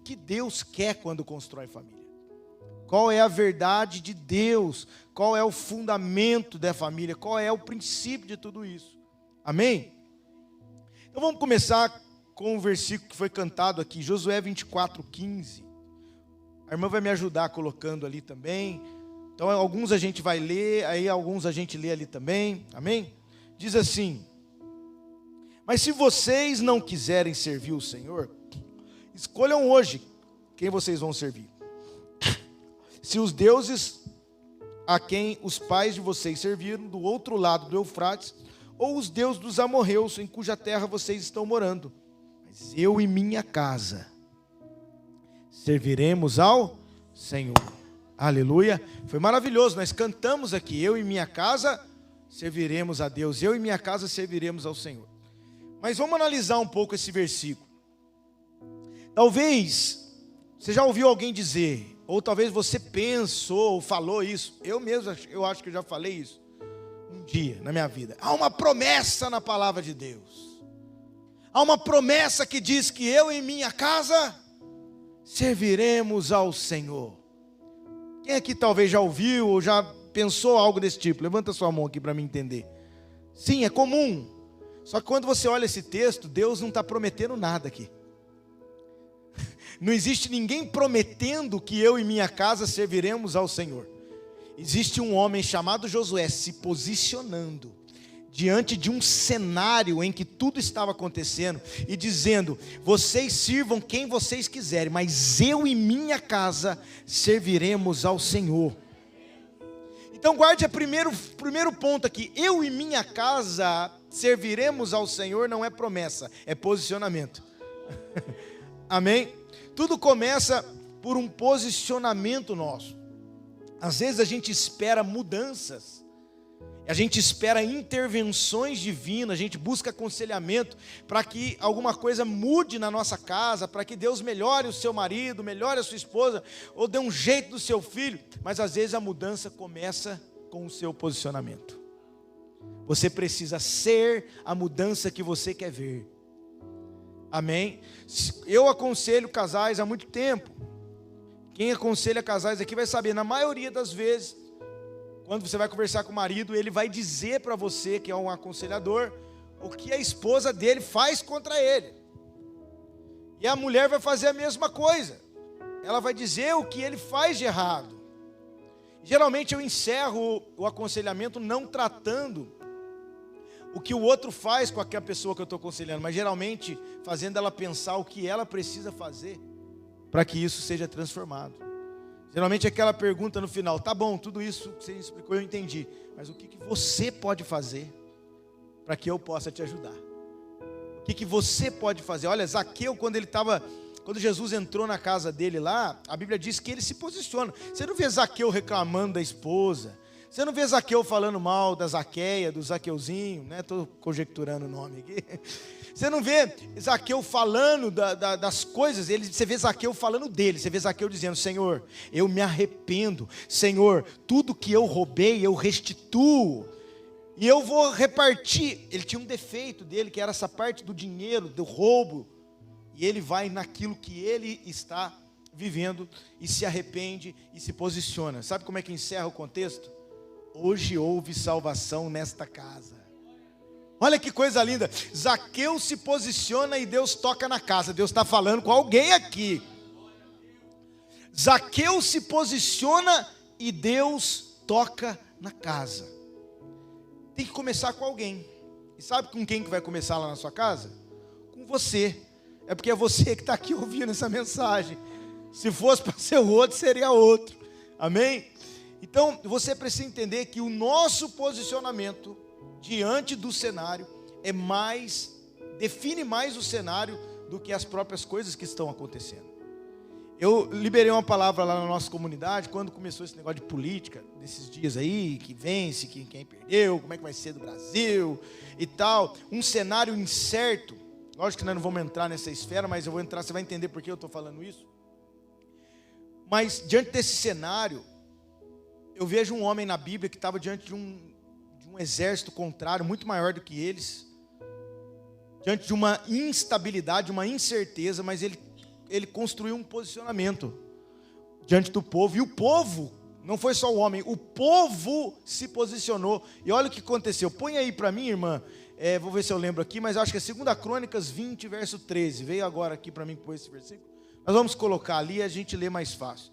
que Deus quer quando constrói família. Qual é a verdade de Deus? Qual é o fundamento da família? Qual é o princípio de tudo isso? Amém? Então vamos começar com o versículo que foi cantado aqui, Josué 24:15. A irmã vai me ajudar colocando ali também. Então alguns a gente vai ler, aí alguns a gente lê ali também. Amém? Diz assim: mas se vocês não quiserem servir o Senhor, escolham hoje quem vocês vão servir. Se os deuses a quem os pais de vocês serviram do outro lado do Eufrates, ou os deuses dos amorreus em cuja terra vocês estão morando. Mas eu e minha casa serviremos ao Senhor. Aleluia. Foi maravilhoso, nós cantamos aqui: eu e minha casa serviremos a Deus, eu e minha casa serviremos ao Senhor. Mas vamos analisar um pouco esse versículo. Talvez você já ouviu alguém dizer, ou talvez você pensou ou falou isso. Eu mesmo, eu acho que eu já falei isso um dia na minha vida. Há uma promessa na palavra de Deus. Há uma promessa que diz que eu e minha casa serviremos ao Senhor. Quem aqui talvez já ouviu ou já pensou algo desse tipo? Levanta sua mão aqui para me entender. Sim, é comum. Só que quando você olha esse texto, Deus não está prometendo nada aqui. Não existe ninguém prometendo que eu e minha casa serviremos ao Senhor. Existe um homem chamado Josué se posicionando diante de um cenário em que tudo estava acontecendo e dizendo: vocês sirvam quem vocês quiserem, mas eu e minha casa serviremos ao Senhor. Então guarde o primeiro ponto aqui: eu e minha casa serviremos ao Senhor. Não é promessa, é posicionamento. Amém? Tudo começa por um posicionamento nosso. Às vezes a gente espera mudanças, a gente espera intervenções divinas, a gente busca aconselhamento para que alguma coisa mude na nossa casa, para que Deus melhore o seu marido, melhore a sua esposa, ou dê um jeito do seu filho. Mas às vezes a mudança começa com o seu posicionamento. Você precisa ser a mudança que você quer ver. Amém? Eu aconselho casais há muito tempo. Quem aconselha casais aqui vai saber, na maioria das vezes, quando você vai conversar com o marido, ele vai dizer para você, que é um aconselhador, o que a esposa dele faz contra ele. E a mulher vai fazer a mesma coisa. Ela vai dizer o que ele faz de errado. Geralmente eu encerro o aconselhamento não tratando o que o outro faz com aquela pessoa que eu estou aconselhando, mas geralmente fazendo ela pensar o que ela precisa fazer para que isso seja transformado. Geralmente aquela pergunta no final: tá bom, tudo isso que você explicou eu entendi, mas o que você pode fazer para que eu possa te ajudar? O que você pode fazer? Olha, Zaqueu, quando Jesus entrou na casa dele lá, a Bíblia diz que ele se posiciona. Você não vê Zaqueu reclamando da esposa, você não vê Zaqueu falando mal da Zaqueia, do Zaqueuzinho, né? Estou conjecturando o nome aqui. Você não vê Zaqueu falando das coisas, você vê Zaqueu falando dele, você vê Zaqueu dizendo: Senhor, eu me arrependo, Senhor, tudo que eu roubei eu restituo, e eu vou repartir. Ele tinha um defeito dele, que era essa parte do dinheiro, do roubo, e ele vai naquilo que ele está vivendo, e se arrepende, e se posiciona. Sabe como é que encerra o contexto? Hoje houve salvação nesta casa. Olha que coisa linda. Zaqueu se posiciona e Deus toca na casa. Deus está falando com alguém aqui. Zaqueu se posiciona e Deus toca na casa. Tem que começar com alguém. E sabe com quem que vai começar lá na sua casa? Com você. É porque é você que está aqui ouvindo essa mensagem. Se fosse para ser o outro, seria outro. Amém? Então, você precisa entender que o nosso posicionamento diante do cenário define mais o cenário do que as próprias coisas que estão acontecendo. Eu liberei uma palavra lá na nossa comunidade, quando começou esse negócio de política, desses dias aí, que vence, quem perdeu, como é que vai ser do Brasil e tal, um cenário incerto. Lógico que nós não vamos entrar nessa esfera, mas eu vou entrar, você vai entender por que eu estou falando isso. Mas diante desse cenário, eu vejo um homem na Bíblia que estava diante de um exército contrário, muito maior do que eles, diante de uma instabilidade, uma incerteza, mas ele ele construiu um posicionamento diante do povo, e o povo, não foi só o homem, o povo se posicionou, e olha o que aconteceu. Põe aí para mim, irmã, vou ver se eu lembro aqui, mas acho que é 2 Crônicas 20, verso 13, veio agora aqui para mim pôr esse versículo, nós vamos colocar ali e a gente lê mais fácil.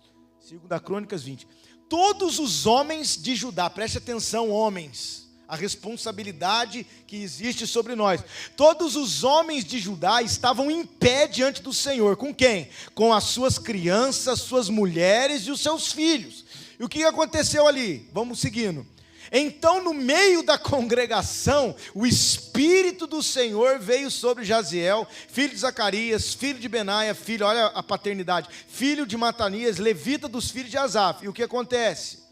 2 Crônicas 20, todos os homens de Judá, preste atenção, homens, a responsabilidade que existe sobre nós. Todos os homens de Judá estavam em pé diante do Senhor. Com quem? Com as suas crianças, suas mulheres e os seus filhos. E o que aconteceu ali? Vamos seguindo. Então, no meio da congregação, o Espírito do Senhor veio sobre Jaziel, filho de Zacarias, filho de Benaia, filho, olha a paternidade, filho de Matanias, levita dos filhos de Asaf. E o que acontece?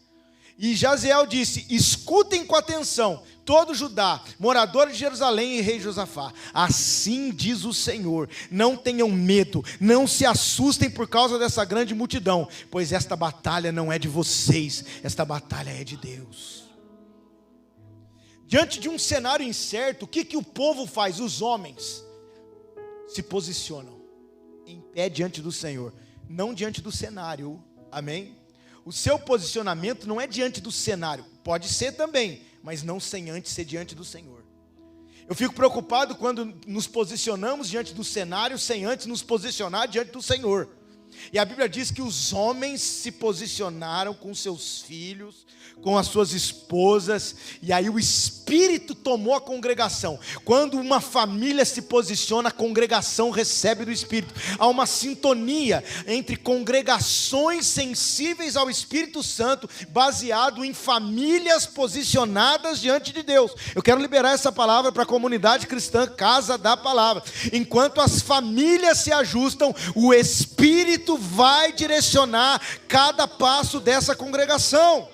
E Jaziel disse: escutem com atenção, todo Judá, moradores de Jerusalém e rei Josafá, assim diz o Senhor, não tenham medo, não se assustem por causa dessa grande multidão, pois esta batalha não é de vocês, esta batalha é de Deus. Diante de um cenário incerto, o que o povo faz? Os homens se posicionam em pé diante do Senhor, não diante do cenário, amém? O seu posicionamento não é diante do cenário, pode ser também, mas não sem antes ser diante do Senhor. Eu fico preocupado quando nos posicionamos diante do cenário, sem antes nos posicionar diante do Senhor. E a Bíblia diz que os homens se posicionaram com seus filhos, com as suas esposas, e aí o Espírito tomou a congregação. Quando uma família se posiciona, a congregação recebe do Espírito. Há uma sintonia entre congregações sensíveis ao Espírito Santo, baseado em famílias posicionadas diante de Deus. Eu quero liberar essa palavra para a comunidade cristã, Casa da Palavra. Enquanto as famílias se ajustam, o Espírito vai direcionar cada passo dessa congregação.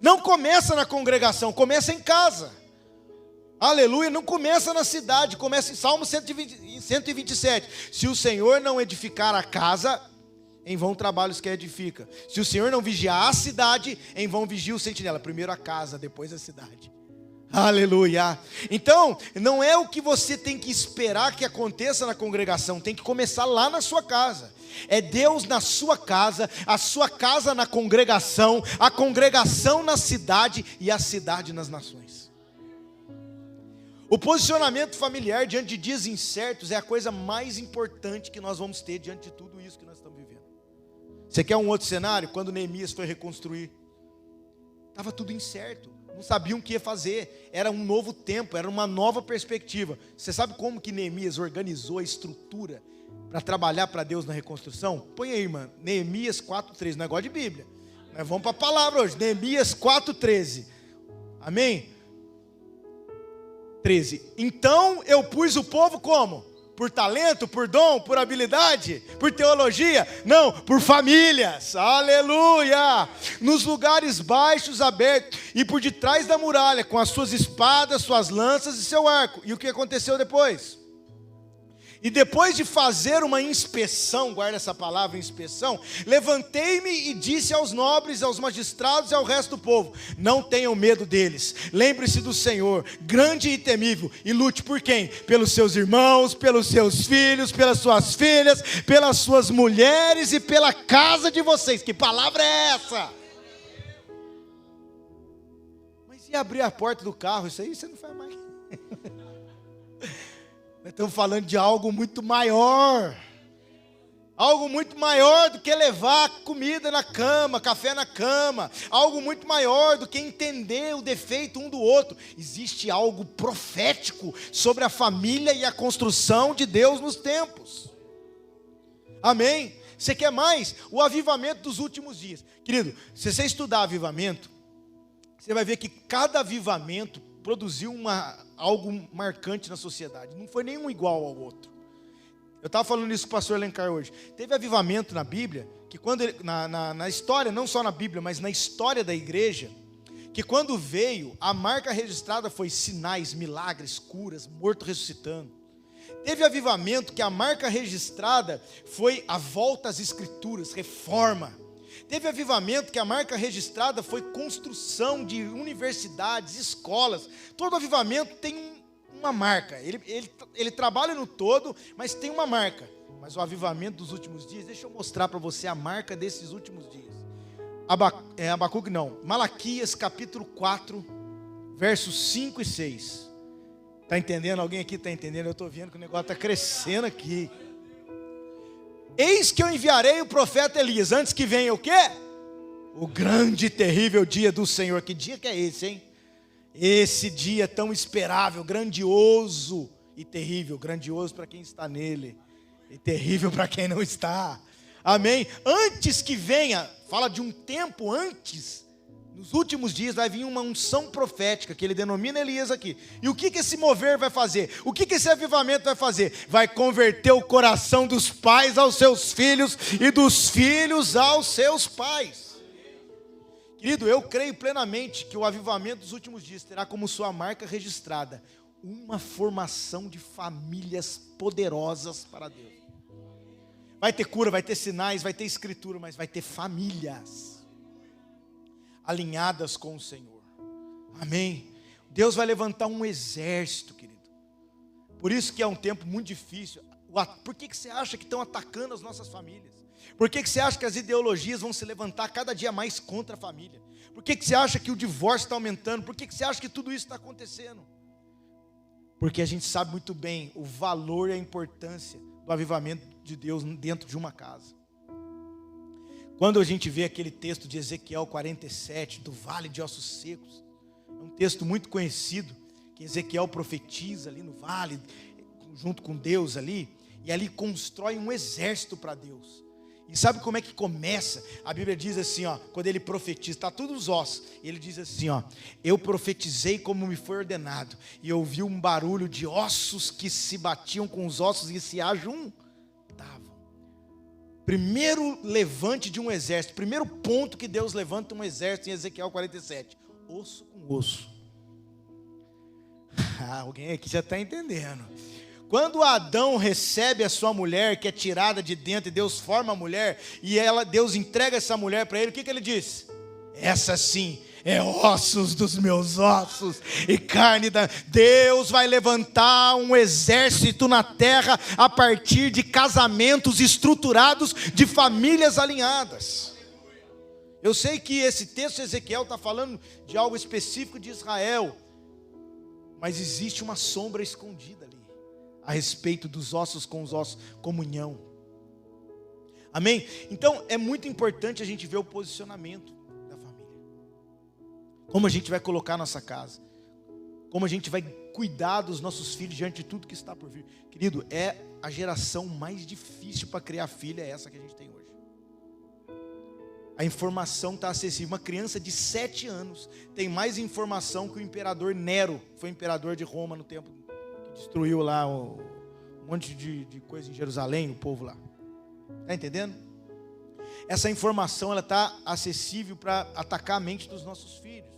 Não começa na congregação, começa em casa. Aleluia, não começa na cidade, começa em Salmo 127. Se o Senhor não edificar a casa, em vão trabalhos que edifica. Se o Senhor não vigiar a cidade, em vão vigia o sentinela. Primeiro a casa, depois a cidade. Aleluia. Então, não é o que você tem que esperar que aconteça na congregação, tem que começar lá na sua casa. É Deus na sua casa, a sua casa na congregação, a congregação na cidade e a cidade nas nações. O posicionamento familiar diante de dias incertos é a coisa mais importante que nós vamos ter diante de tudo isso que nós estamos vivendo. Você quer um outro cenário? Quando Neemias foi reconstruir, estava tudo incerto. Não sabiam o que ia fazer, era um novo tempo, era uma nova perspectiva. Você sabe como que Neemias organizou a estrutura para trabalhar para Deus na reconstrução? Põe aí, irmã, Neemias 4:13, negócio de Bíblia. Nós vamos para a palavra hoje, Neemias 4:13, amém? 13, então eu pus o povo como? Por talento, por dom, por habilidade, por teologia? Não, por famílias, aleluia, nos lugares baixos, abertos, e por detrás da muralha, com as suas espadas, suas lanças e seu arco. E o que aconteceu depois? E depois de fazer uma inspeção, guarda essa palavra, inspeção, levantei-me e disse aos nobres, aos magistrados e ao resto do povo: não tenham medo deles, lembre-se do Senhor, grande e temível, e lute por quem? Pelos seus irmãos, pelos seus filhos, pelas suas filhas, pelas suas mulheres e pela casa de vocês. Que palavra é essa? Mas e abrir a porta do carro? Isso aí você não faz mais. Nós estamos falando de algo muito maior. Algo muito maior do que levar comida na cama, café na cama. Algo muito maior do que entender o defeito um do outro. Existe algo profético sobre a família e a construção de Deus nos tempos. Amém? Você quer mais? O avivamento dos últimos dias. Querido, se você estudar avivamento, você vai ver que cada avivamento produziu algo marcante na sociedade. Não foi nenhum igual ao outro. Eu estava falando isso com o pastor Lencar hoje. Teve avivamento na Bíblia, que quando na história, não só na Bíblia, mas na história da igreja, que quando veio, a marca registrada foi sinais, milagres, curas, morto ressuscitando. Teve avivamento que a marca registrada foi a volta às escrituras, reforma. Teve avivamento que a marca registrada foi construção de universidades, escolas. Todo avivamento tem uma marca. Ele trabalha no todo, mas tem uma marca. mas o avivamento dos últimos dias, deixa eu mostrar para você a marca desses últimos dias. Abacuque não, Malaquias capítulo 4, versos 5 e 6. Está entendendo? Alguém aqui está entendendo? Eu estou vendo que o negócio está crescendo aqui. Eis que eu enviarei o profeta Elias, antes que venha o quê? O grande e terrível dia do Senhor. Que dia que é esse, hein? Esse dia tão esperável, grandioso e terrível. Grandioso para quem está nele e terrível para quem não está. Amém? Antes que venha, fala de um tempo antes. Nos últimos dias vai vir uma unção profética, que ele denomina Elias aqui. E o que esse mover vai fazer? O que esse avivamento vai fazer? Vai converter o coração dos pais aos seus filhos e dos filhos aos seus pais. Querido, eu creio plenamente que o avivamento dos últimos dias terá como sua marca registrada uma formação de famílias poderosas para Deus. Vai ter cura, vai ter sinais, vai ter escritura, mas vai ter famílias alinhadas com o Senhor. Amém? Deus vai levantar um exército, querido. Por isso que é um tempo muito difícil. Por que você acha que estão atacando as nossas famílias? Por que você acha que as ideologias vão se levantar cada dia mais contra a família? Por que você acha que o divórcio está aumentando? Por que você acha que tudo isso está acontecendo? Porque a gente sabe muito bem o valor e a importância do avivamento de Deus dentro de uma casa. Quando a gente vê aquele texto de Ezequiel 47, do vale de ossos secos, é um texto muito conhecido, que Ezequiel profetiza ali no vale, junto com Deus ali, e ali constrói um exército para Deus. E sabe como é que começa? A Bíblia diz assim, ó, quando ele profetiza, está tudo os ossos, ele diz assim, ó, eu profetizei como me foi ordenado, e ouvi um barulho de ossos que se batiam com os ossos e se ajuntavam. Primeiro levante de um exército, primeiro ponto que Deus levanta um exército em Ezequiel 47, osso com osso. Alguém aqui já está entendendo. Quando Adão recebe a sua mulher, que é tirada de dentro, e Deus forma a mulher, e Deus entrega essa mulher para ele, o que ele diz? Essa sim é ossos dos meus ossos e carne da... Deus vai levantar um exército na terra a partir de casamentos estruturados, de famílias alinhadas. Eu sei que esse texto de Ezequiel está falando de algo específico de Israel, mas existe uma sombra escondida ali, a respeito dos ossos com os ossos, comunhão. Amém? Então é muito importante a gente ver o posicionamento. Como a gente vai colocar a nossa casa, como a gente vai cuidar dos nossos filhos diante de tudo que está por vir. Querido, é a geração mais difícil para criar filho, é essa que a gente tem hoje. A informação está acessível. Uma criança de 7 anos tem mais informação que o imperador Nero, foi imperador de Roma no tempo que destruiu lá um monte de coisa em Jerusalém, o povo lá. Está entendendo? Essa informação ela está acessível para atacar a mente dos nossos filhos.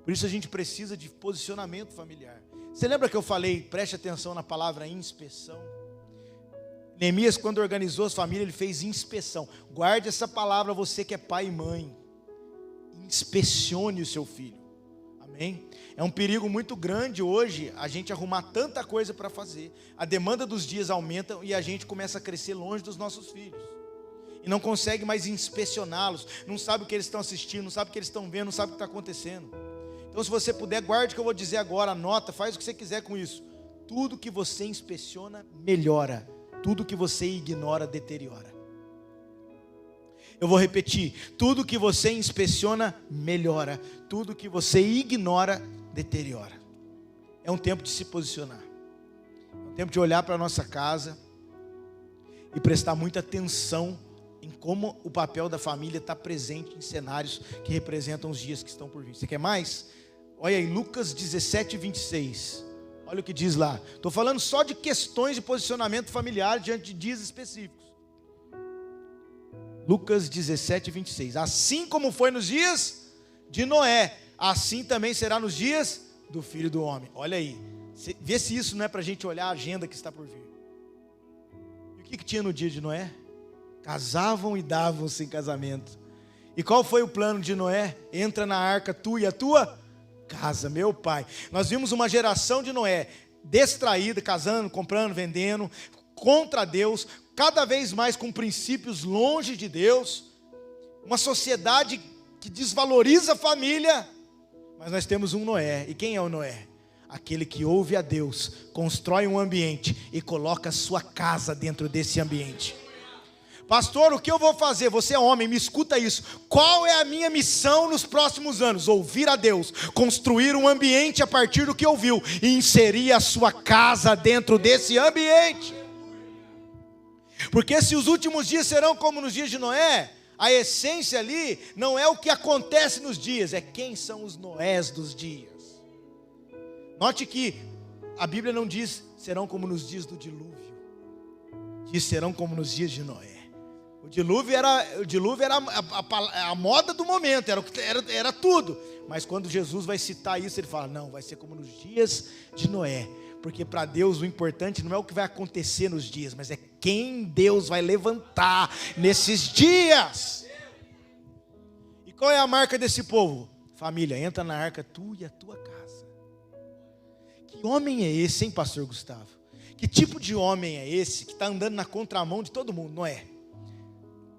Por isso a gente precisa de posicionamento familiar. Você lembra que eu falei, preste atenção na palavra inspeção? Neemias, quando organizou as famílias, ele fez inspeção. Guarde essa palavra, você que é pai e mãe. Inspecione o seu filho. Amém? É um perigo muito grande hoje a gente arrumar tanta coisa para fazer. A demanda dos dias aumenta e a gente começa a crescer longe dos nossos filhos. E não consegue mais inspecioná-los. Não sabe o que eles estão assistindo, não sabe o que eles estão vendo, não sabe o que está acontecendo. Então, se você puder, guarde o que eu vou dizer agora, anota, faz o que você quiser com isso. Tudo que você inspeciona, melhora. Tudo que você ignora, deteriora. Eu vou repetir. Tudo que você inspeciona, melhora. Tudo que você ignora, deteriora. É um tempo de se posicionar. É um tempo de olhar para a nossa casa e prestar muita atenção em como o papel da família está presente em cenários que representam os dias que estão por vir. Você quer mais? Olha aí, Lucas 17, 26. Olha o que diz lá. Estou falando só de questões de posicionamento familiar diante de dias específicos. Lucas 17, 26. Assim como foi nos dias de Noé, assim também será nos dias do Filho do Homem. Olha aí. Vê se isso não é para a gente olhar a agenda que está por vir. E o que tinha no dia de Noé? Casavam e davam-se em casamento. E qual foi o plano de Noé? Entra na arca tu e a tua casa, meu pai. Nós vimos uma geração de Noé distraída, casando, comprando, vendendo, contra Deus, cada vez mais com princípios longe de Deus, uma sociedade que desvaloriza a família, mas nós temos um Noé. E quem é o Noé? Aquele que ouve a Deus, constrói um ambiente e coloca a sua casa dentro desse ambiente. Pastor, o que eu vou fazer? Você é homem, me escuta isso. Qual é a minha missão nos próximos anos? Ouvir a Deus, construir um ambiente a partir do que ouviu e inserir a sua casa dentro desse ambiente. Porque se os últimos dias serão como nos dias de Noé, a essência ali não é o que acontece nos dias, é quem são os Noés dos dias. Note que a Bíblia não diz serão como nos dias do dilúvio, diz serão como nos dias de Noé. O dilúvio era a moda do momento, era tudo. Mas quando Jesus vai citar isso, ele fala, não, vai ser como nos dias de Noé. Porque para Deus o importante não é o que vai acontecer nos dias, mas é quem Deus vai levantar nesses dias. E qual é a marca desse povo? Família, entra na arca tu e a tua casa. Que homem é esse, hein, pastor Gustavo? Que tipo de homem é esse que está andando na contramão de todo mundo? Não é?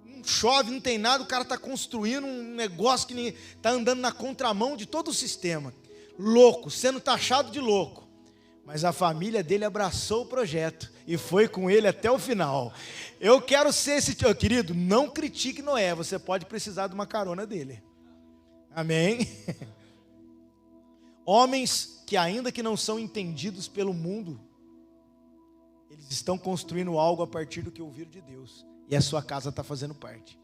Não chove, não tem nada, o cara está construindo um negócio que está andando na contramão de todo o sistema. Louco, sendo taxado de louco. Mas a família dele abraçou o projeto e foi com ele até o final. Eu quero ser esse tio, querido, não critique Noé, você pode precisar de uma carona dele. Amém? Homens que ainda que não são entendidos pelo mundo, eles estão construindo algo a partir do que ouviram de Deus. E a sua casa está fazendo parte.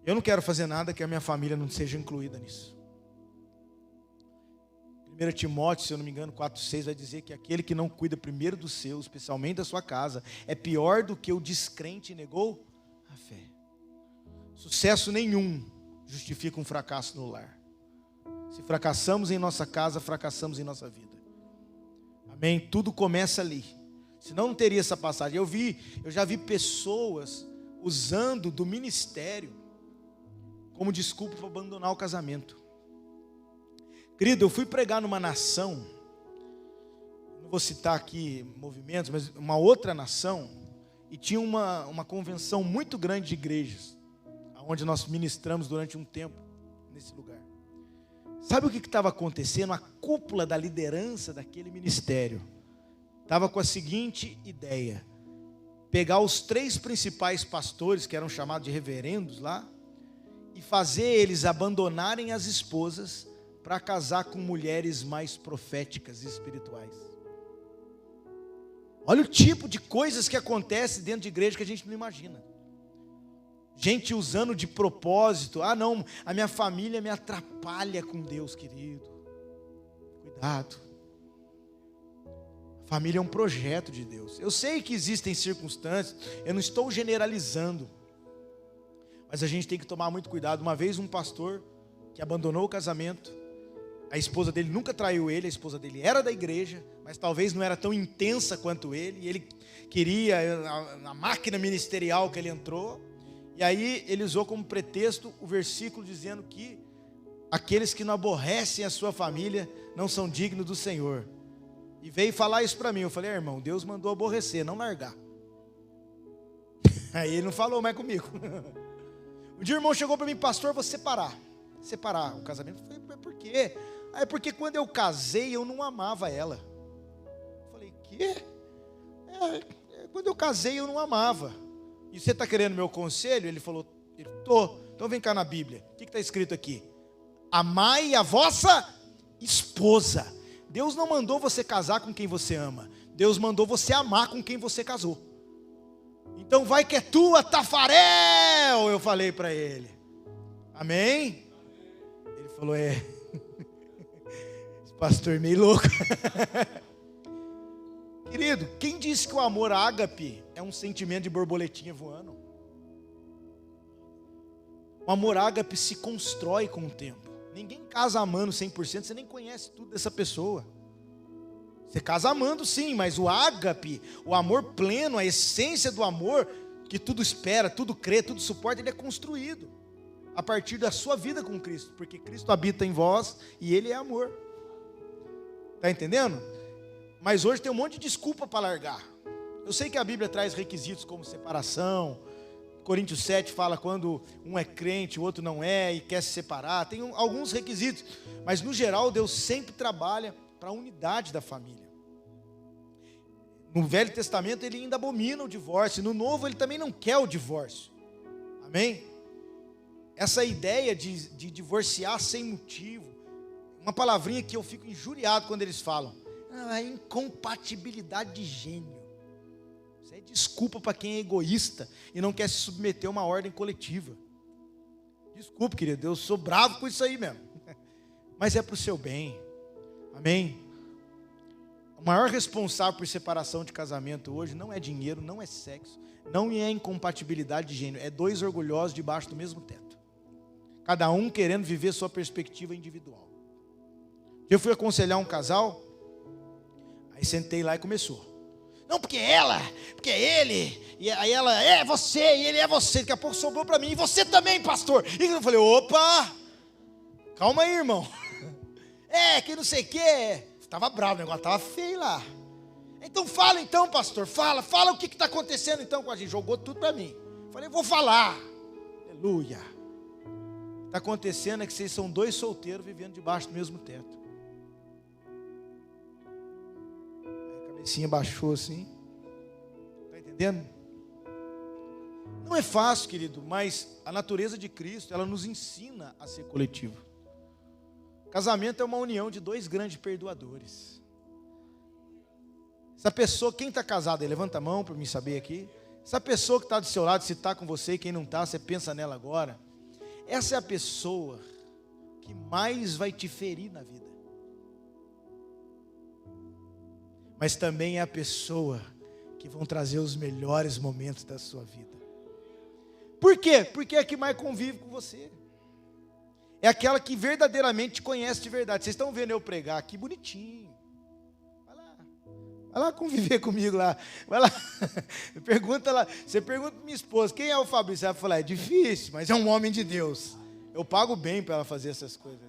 Eu não quero fazer nada que a minha família não seja incluída nisso. 1 Timóteo, se eu não me engano, 4,6 vai dizer que aquele que não cuida primeiro do seu, especialmente da sua casa, é pior do que o descrente e negou a fé. Sucesso nenhum justifica um fracasso no lar. Se fracassamos em nossa casa, fracassamos em nossa vida. Amém? Tudo começa ali. Senão não teria essa passagem. Eu já vi pessoas usando do ministério como desculpa para abandonar o casamento. Querido, eu fui pregar numa nação, não vou citar aqui movimentos, mas uma outra nação, e tinha uma convenção muito grande de igrejas, onde nós ministramos durante um tempo nesse lugar. Sabe o que estava acontecendo? A cúpula da liderança daquele ministério estava com a seguinte ideia: pegar os 3 principais pastores, que eram chamados de reverendos lá, e fazer eles abandonarem as esposas para casar com mulheres mais proféticas e espirituais. Olha o tipo de coisas que acontece dentro de igreja que a gente não imagina. Gente usando de propósito, não, a minha família me atrapalha com Deus, querido. Cuidado. A família é um projeto de Deus. Eu sei que existem circunstâncias, eu não estou generalizando, mas a gente tem que tomar muito cuidado. Uma vez um pastor que abandonou o casamento, a esposa dele nunca traiu ele, a esposa dele era da igreja, mas talvez não era tão intensa quanto ele, e ele queria a máquina ministerial que ele entrou, e aí ele usou como pretexto o versículo dizendo que aqueles que não aborrecem a sua família não são dignos do Senhor. E veio falar isso para mim, eu falei, irmão, Deus mandou aborrecer, não largar. Aí ele não falou mais comigo. Um dia o irmão chegou para mim, pastor, vou separar o casamento. Eu falei, mas por quê? É porque quando eu casei, eu não amava ela. Eu falei, quê? Quando eu casei, eu não amava. E você está querendo meu conselho? Ele falou, então vem cá na Bíblia. O que está escrito aqui? Amai a vossa esposa. Deus não mandou você casar com quem você ama. Deus mandou você amar com quem você casou. Então vai que é tua, Tafarel, eu falei para ele. Amém? Ele falou, esse pastor meio louco. Querido, quem disse que o amor ágape é um sentimento de borboletinha voando? O amor ágape se constrói com o tempo. Ninguém casa amando 100%, você nem conhece tudo dessa pessoa. Você casa amando sim, mas o ágape, o amor pleno, a essência do amor, que tudo espera, tudo crê, tudo suporta, ele é construído a partir da sua vida com Cristo, porque Cristo habita em vós e Ele é amor. Está entendendo? Mas hoje tem um monte de desculpa para largar. Eu sei que a Bíblia traz requisitos como separação. Coríntios 7 fala quando um é crente, o outro não é e quer se separar. Tem alguns requisitos, mas no geral Deus sempre trabalha para a unidade da família. No Velho Testamento ele ainda abomina o divórcio, no Novo ele também não quer o divórcio. Amém? Essa ideia de divorciar sem motivo, uma palavrinha que eu fico injuriado quando eles falam, é incompatibilidade de gênio. Isso é desculpa para quem é egoísta e não quer se submeter a uma ordem coletiva. Desculpa, querido, eu sou bravo com isso aí mesmo. Mas é para o seu bem. Amém? O maior responsável por separação de casamento hoje não é dinheiro, não é sexo, não é incompatibilidade de gênero, é dois orgulhosos debaixo do mesmo teto. Cada um querendo viver sua perspectiva individual. Eu fui aconselhar um casal, aí sentei lá e começou. Não, porque ela, porque ele, e aí ela é você, e ele é você, daqui a pouco sobrou para mim, e você também, pastor. E eu falei, opa, calma aí, irmão. Que não sei o que. Estava bravo, o negócio estava feio lá. Então fala então, pastor, fala o que está acontecendo então com a gente. Jogou tudo para mim. Falei, vou falar. Aleluia. O que está acontecendo é que vocês são dois solteiros vivendo debaixo do mesmo teto. Aí a cabecinha baixou assim. Está entendendo? Não é fácil, querido, mas a natureza de Cristo, ela nos ensina a ser coletivo. Casamento é uma união de dois grandes perdoadores. Essa pessoa, quem está casado aí, levanta a mão para mim saber aqui. Essa pessoa que está do seu lado, se está com você, quem não está, você pensa nela agora. Essa é a pessoa que mais vai te ferir na vida. Mas também é a pessoa que vão trazer os melhores momentos da sua vida. Por quê? Porque é a que mais convive com você. É aquela que verdadeiramente te conhece de verdade. Vocês estão vendo eu pregar aqui bonitinho. Vai lá conviver comigo lá. Vai lá. Pergunta lá. Você pergunta para minha esposa, quem é o Fabrício? Ela fala, é difícil, mas é um homem de Deus. Eu pago bem para ela fazer essas coisas.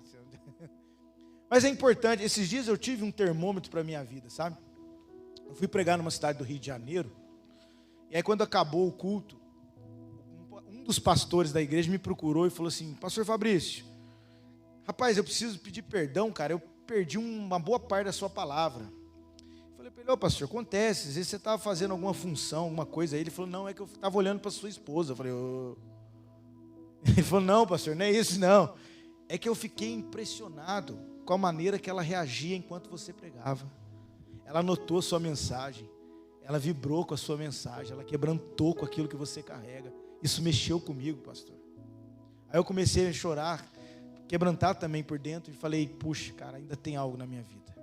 Mas é importante. Esses dias eu tive um termômetro para a minha vida, sabe? Eu fui pregar numa cidade do Rio de Janeiro. E aí quando acabou o culto, um dos pastores da igreja me procurou e falou assim, pastor Fabrício, rapaz, eu preciso pedir perdão, cara, eu perdi uma boa parte da sua palavra. Eu falei para ele, pastor, acontece, às vezes você estava fazendo alguma função, alguma coisa aí. Ele falou, não, é que eu estava olhando para sua esposa. Eu falei, Ele falou, não, pastor, não é isso não. É que eu fiquei impressionado com a maneira que ela reagia enquanto você pregava. Ela notou a sua mensagem, ela vibrou com a sua mensagem, ela quebrantou com aquilo que você carrega. Isso mexeu comigo, pastor. Aí eu comecei a chorar, quebrantar também por dentro e falei, puxa, cara, ainda tem algo na minha vida.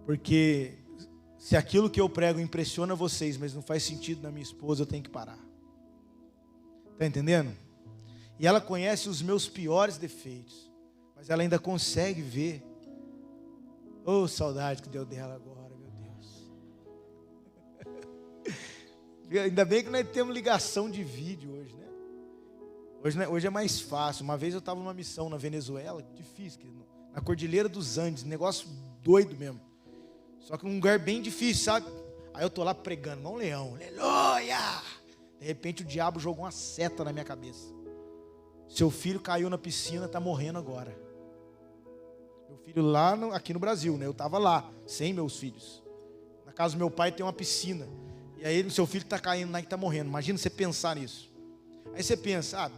Porque se aquilo que eu prego impressiona vocês, mas não faz sentido na minha esposa, eu tenho que parar. Está entendendo? E ela conhece os meus piores defeitos, mas ela ainda consegue ver. Oh, saudade que deu dela agora, meu Deus. Ainda bem que nós temos ligação de vídeo hoje, né? Hoje é mais fácil. Uma vez eu estava numa missão na Venezuela, difícil, na Cordilheira dos Andes, negócio doido mesmo. Só que um lugar bem difícil, sabe? Aí eu tô lá pregando, igual um leão, aleluia! De repente o diabo jogou uma seta na minha cabeça. Seu filho caiu na piscina, está morrendo agora. Meu filho lá, aqui no Brasil, né? Eu estava lá, sem meus filhos. Na casa do meu pai tem uma piscina. E aí seu filho está caindo lá e está morrendo. Imagina você pensar nisso. Aí você pensa,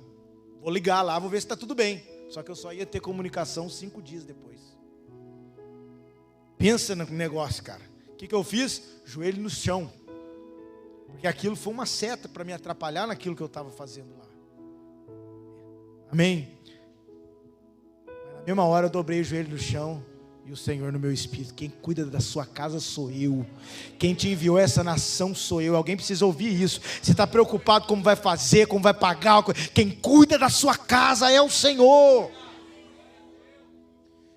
vou ligar lá, vou ver se está tudo bem. Só que eu só ia ter comunicação 5 dias depois. Pensa no negócio, cara. O que eu fiz? Joelho no chão. Porque aquilo foi uma seta para me atrapalhar naquilo que eu estava fazendo lá. Amém? Mas na mesma hora eu dobrei o joelho no chão e o Senhor no meu espírito. Quem cuida da sua casa sou eu. Quem te enviou essa nação sou eu. Alguém precisa ouvir isso. Você está preocupado como vai fazer, como vai pagar. Quem cuida da sua casa é o Senhor.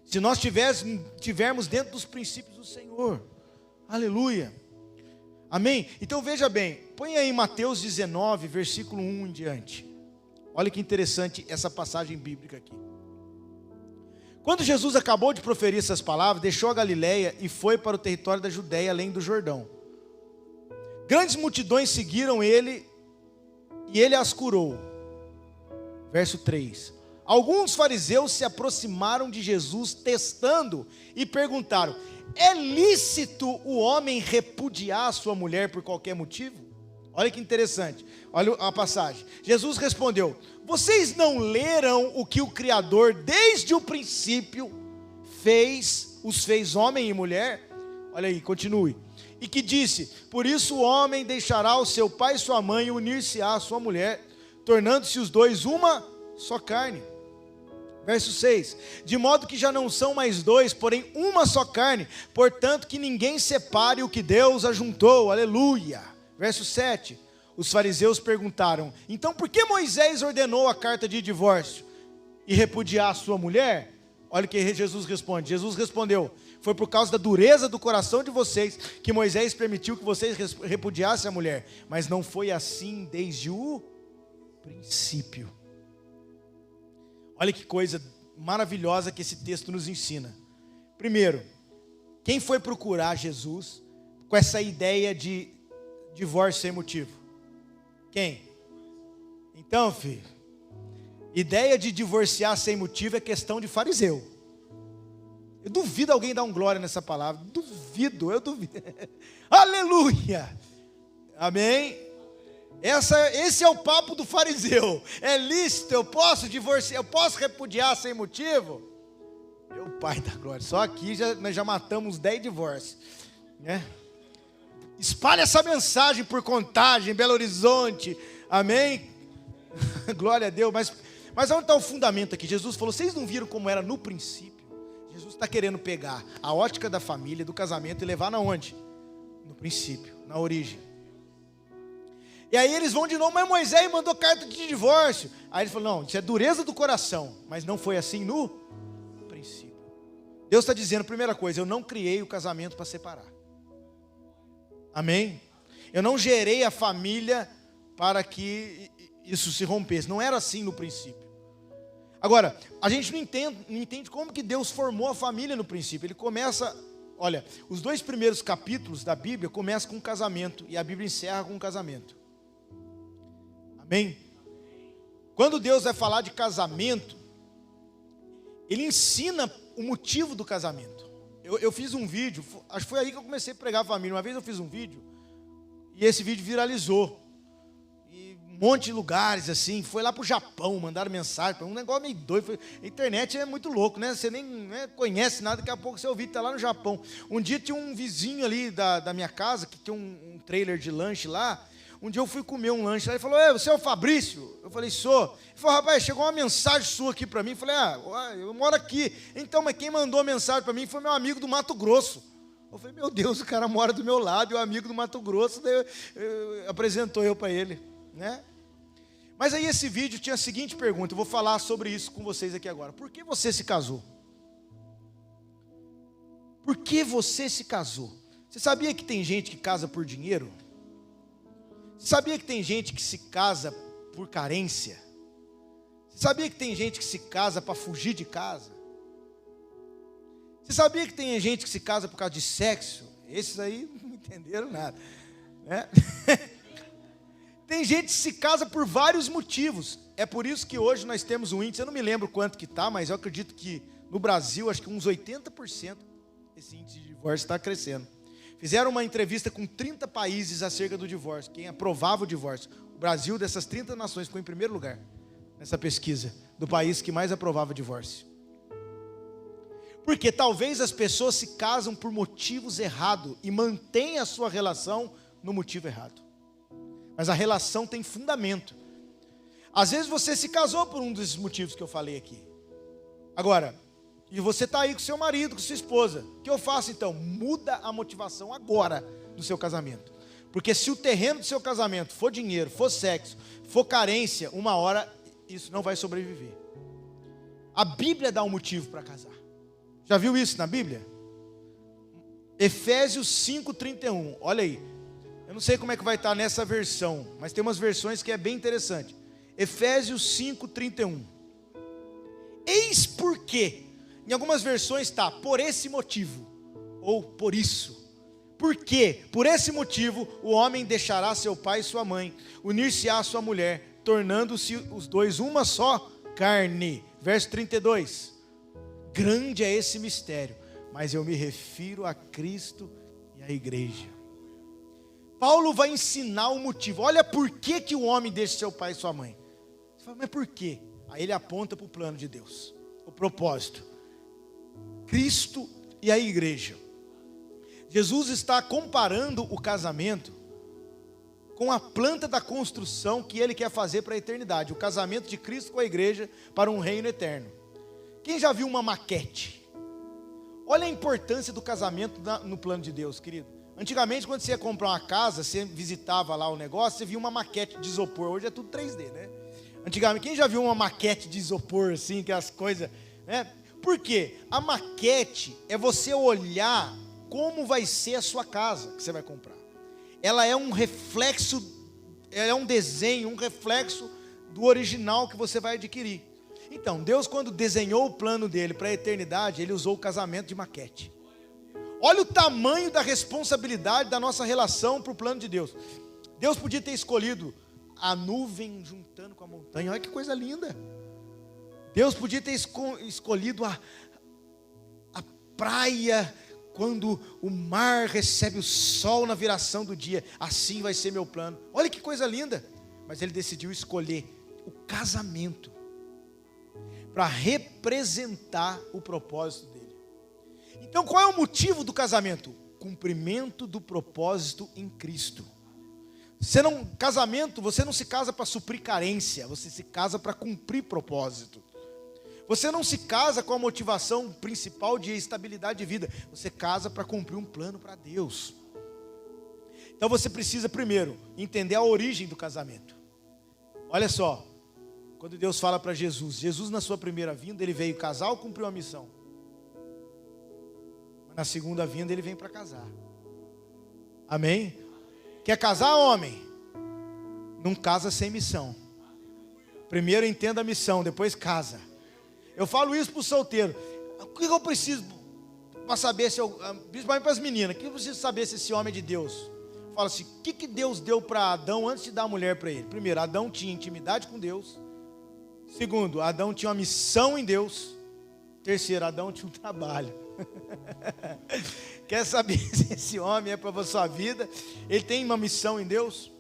Se nós tivermos dentro dos princípios do Senhor. Aleluia. Amém? Então veja bem, põe aí Mateus 19, versículo 1 em diante. Olha que interessante essa passagem bíblica aqui. Quando Jesus acabou de proferir essas palavras, deixou a Galileia e foi para o território da Judéia, além do Jordão. Grandes multidões seguiram ele e ele as curou. Verso 3. Alguns fariseus se aproximaram de Jesus testando e perguntaram: é lícito o homem repudiar a sua mulher por qualquer motivo? Olha que interessante, olha a passagem. Jesus respondeu: vocês não leram o que o Criador desde o princípio os fez homem e mulher? Olha aí, continue. E que disse: por isso o homem deixará o seu pai e sua mãe e unir-se-á à sua mulher, tornando-se os dois uma só carne. Verso 6, de modo que já não são mais dois, porém uma só carne, portanto que ninguém separe o que Deus ajuntou, aleluia. Verso 7, os fariseus perguntaram: então por que Moisés ordenou a carta de divórcio e repudiar a sua mulher? Olha o que Jesus responde. Jesus respondeu: foi por causa da dureza do coração de vocês que Moisés permitiu que vocês repudiassem a mulher, mas não foi assim desde o princípio. Olha que coisa maravilhosa que esse texto nos ensina. Primeiro, quem foi procurar Jesus com essa ideia de divórcio sem motivo? Quem? Então, filho, ideia de divorciar sem motivo é questão de fariseu. Eu duvido alguém dar um glória nessa palavra. Eu duvido. Aleluia! Amém? Esse é o papo do fariseu. É lícito, eu posso divorciar, eu posso repudiar sem motivo? Meu pai da glória, só aqui nós já matamos 10 divórcios, né? Espalhe essa mensagem por Contagem, Belo Horizonte, amém? Glória a Deus. Mas onde está o fundamento aqui? Jesus falou: vocês não viram como era no princípio? Jesus está querendo pegar a ótica da família, do casamento, e levar na onde? No princípio, na origem. E aí eles vão de novo: mas Moisés mandou carta de divórcio. Aí ele falou: não, isso é dureza do coração, mas não foi assim no princípio. Deus está dizendo, primeira coisa: eu não criei o casamento para separar. Amém? Eu não gerei a família para que isso se rompesse. Não era assim no princípio. Agora, a gente não entende como que Deus formou a família no princípio. Ele começa, olha, os 2 primeiros capítulos da Bíblia começam com um casamento e a Bíblia encerra com um casamento. Amém? Quando Deus vai falar de casamento, Ele ensina o motivo do casamento. Eu fiz um vídeo, acho que foi aí que eu comecei a pregar a família. Uma vez eu fiz um vídeo, e esse vídeo viralizou. E um monte de lugares, assim, foi lá para o Japão, mandaram mensagem, um negócio meio doido. A internet é muito louco, né? Você nem conhece nada, daqui a pouco seu vídeo está lá no Japão. Um dia tinha um vizinho ali da minha casa, que tinha um trailer de lanche lá. Um dia eu fui comer um lanche lá, ele falou: você é o Fabrício? Eu falei: sou. Ele falou: rapaz, chegou uma mensagem sua aqui para mim. Eu falei: eu moro aqui. Então, mas quem mandou a mensagem para mim foi meu amigo do Mato Grosso. Eu falei: meu Deus, o cara mora do meu lado, e o amigo do Mato Grosso apresentou eu para ele, né? Mas aí esse vídeo tinha a seguinte pergunta, eu vou falar sobre isso com vocês aqui agora: por que você se casou? Por que você se casou? Você sabia que tem gente que casa por dinheiro? Você sabia que tem gente que se casa por carência? Você sabia que tem gente que se casa para fugir de casa? Você sabia que tem gente que se casa por causa de sexo? Esses aí não entenderam nada, né? Tem gente que se casa por vários motivos. É por isso que hoje nós temos um índice, eu não me lembro quanto que está, mas eu acredito que no Brasil, acho que uns 80% esse índice de divórcio está crescendo. Fizeram uma entrevista com 30 países acerca do divórcio, quem aprovava o divórcio. O Brasil, dessas 30 nações, ficou em primeiro lugar nessa pesquisa, do país que mais aprovava o divórcio. Porque talvez as pessoas se casam por motivos errados e mantêm a sua relação no motivo errado. Mas a relação tem fundamento. Às vezes você se casou por um desses motivos que eu falei aqui. Agora, e você está aí com seu marido, com sua esposa. O que eu faço então? Muda a motivação agora do seu casamento. Porque se o terreno do seu casamento for dinheiro, for sexo, for carência, uma hora isso não vai sobreviver. A Bíblia dá um motivo para casar. Já viu isso na Bíblia? Efésios 5:31, olha aí. Eu não sei como é que vai estar nessa versão, mas tem umas versões que é bem interessante. Efésios 5:31. Eis porque, em algumas versões está por esse motivo, ou por isso. Por quê? Por esse motivo, o homem deixará seu pai e sua mãe, unir-se-á à sua mulher, tornando-se os dois uma só carne. Verso 32. Grande é esse mistério, mas eu me refiro a Cristo e à igreja. Paulo vai ensinar o motivo. Olha por que o homem deixa seu pai e sua mãe. Você fala, mas por quê? Aí ele aponta para o plano de Deus, o propósito. Cristo e a igreja. Jesus está comparando o casamento com a planta da construção que ele quer fazer para a eternidade. O casamento de Cristo com a igreja para um reino eterno. Quem já viu uma maquete? Olha a importância do casamento no plano de Deus, querido. Antigamente, quando você ia comprar uma casa, você visitava lá o negócio, você via uma maquete de isopor. Hoje é tudo 3D, né? Antigamente, quem já viu uma maquete de isopor, assim, que as coisas, né? Por quê? A maquete é você olhar como vai ser a sua casa que você vai comprar. Ela é um reflexo, ela é um desenho, um reflexo do original que você vai adquirir. Então, Deus, quando desenhou o plano dele para a eternidade, ele usou o casamento de maquete. Olha o tamanho da responsabilidade da nossa relação para o plano de Deus. Deus podia ter escolhido a nuvem juntando com a montanha. Olha que coisa linda. Deus podia ter escolhido a praia quando o mar recebe o sol na viração do dia. Assim vai ser meu plano. Olha que coisa linda. Mas ele decidiu escolher o casamento para representar o propósito dele. Então, qual é o motivo do casamento? Cumprimento do propósito em Cristo. Casamento, você não se casa para suprir carência, você se casa para cumprir propósito. Você não se casa com a motivação principal de estabilidade de vida, você casa para cumprir um plano para Deus. Então você precisa primeiro entender a origem do casamento. Olha só, quando Deus fala para Jesus na sua primeira vinda, ele veio casar ou cumpriu a missão? Mas na segunda vinda ele vem para casar. Amém? Quer casar, homem? Não casa sem missão. Primeiro entenda a missão, depois casa. Eu falo isso para o solteiro. O que eu preciso para saber se eu, principalmente para as meninas, o que eu preciso saber se esse homem é de Deus? Fala assim, o que Deus deu para Adão antes de dar a mulher para ele? Primeiro, Adão tinha intimidade com Deus. Segundo, Adão tinha uma missão em Deus. Terceiro, Adão tinha um trabalho. Quer saber se esse homem é para a sua vida? Ele tem uma missão em Deus?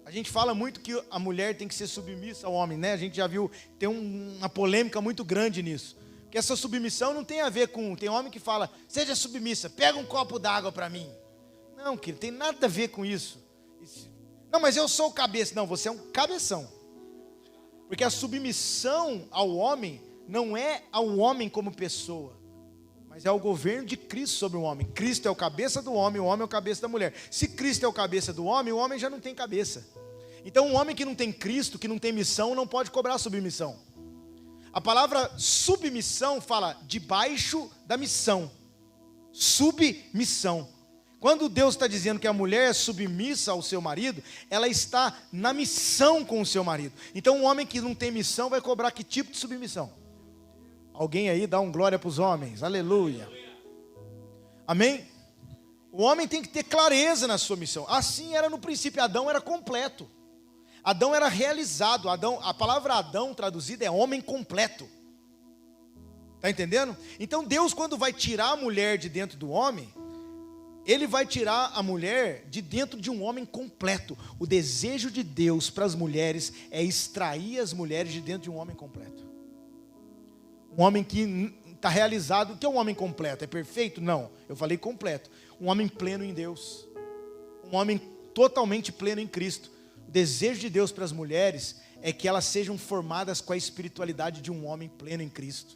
A gente fala muito que a mulher tem que ser submissa ao homem, né? A gente já viu, tem uma polêmica muito grande nisso. Porque essa submissão não tem a ver com... Tem homem que fala, seja submissa, pega um copo d'água para mim. Não, querido, tem nada a ver com isso. Não, mas eu sou o cabeça. Não, você é um cabeção. Porque a submissão ao homem não é ao homem como pessoa, mas é o governo de Cristo sobre o homem. Cristo é o cabeça do homem, o homem é o cabeça da mulher. Se Cristo é o cabeça do homem, o homem já não tem cabeça. Então um homem que não tem Cristo, que não tem missão, não pode cobrar submissão. A palavra submissão fala debaixo da missão. Submissão. Quando Deus está dizendo que a mulher é submissa ao seu marido, ela está na missão com o seu marido. Então um homem que não tem missão vai cobrar que tipo de submissão? Alguém aí dá um glória para os homens, aleluia. Amém? O homem tem que ter clareza na sua missão. Assim era no princípio, Adão era completo. Adão era realizado. A palavra Adão traduzida é homem completo. Está entendendo? Então Deus, quando vai tirar a mulher de dentro do homem, Ele vai tirar a mulher de dentro de um homem completo. O desejo de Deus para as mulheres é extrair as mulheres de dentro de um homem completo. Um homem que está realizado. O que é um homem completo? É perfeito? Não, eu falei completo. Um homem pleno em Deus. Um homem totalmente pleno em Cristo. O desejo de Deus para as mulheres é que elas sejam formadas com a espiritualidade de um homem pleno em Cristo.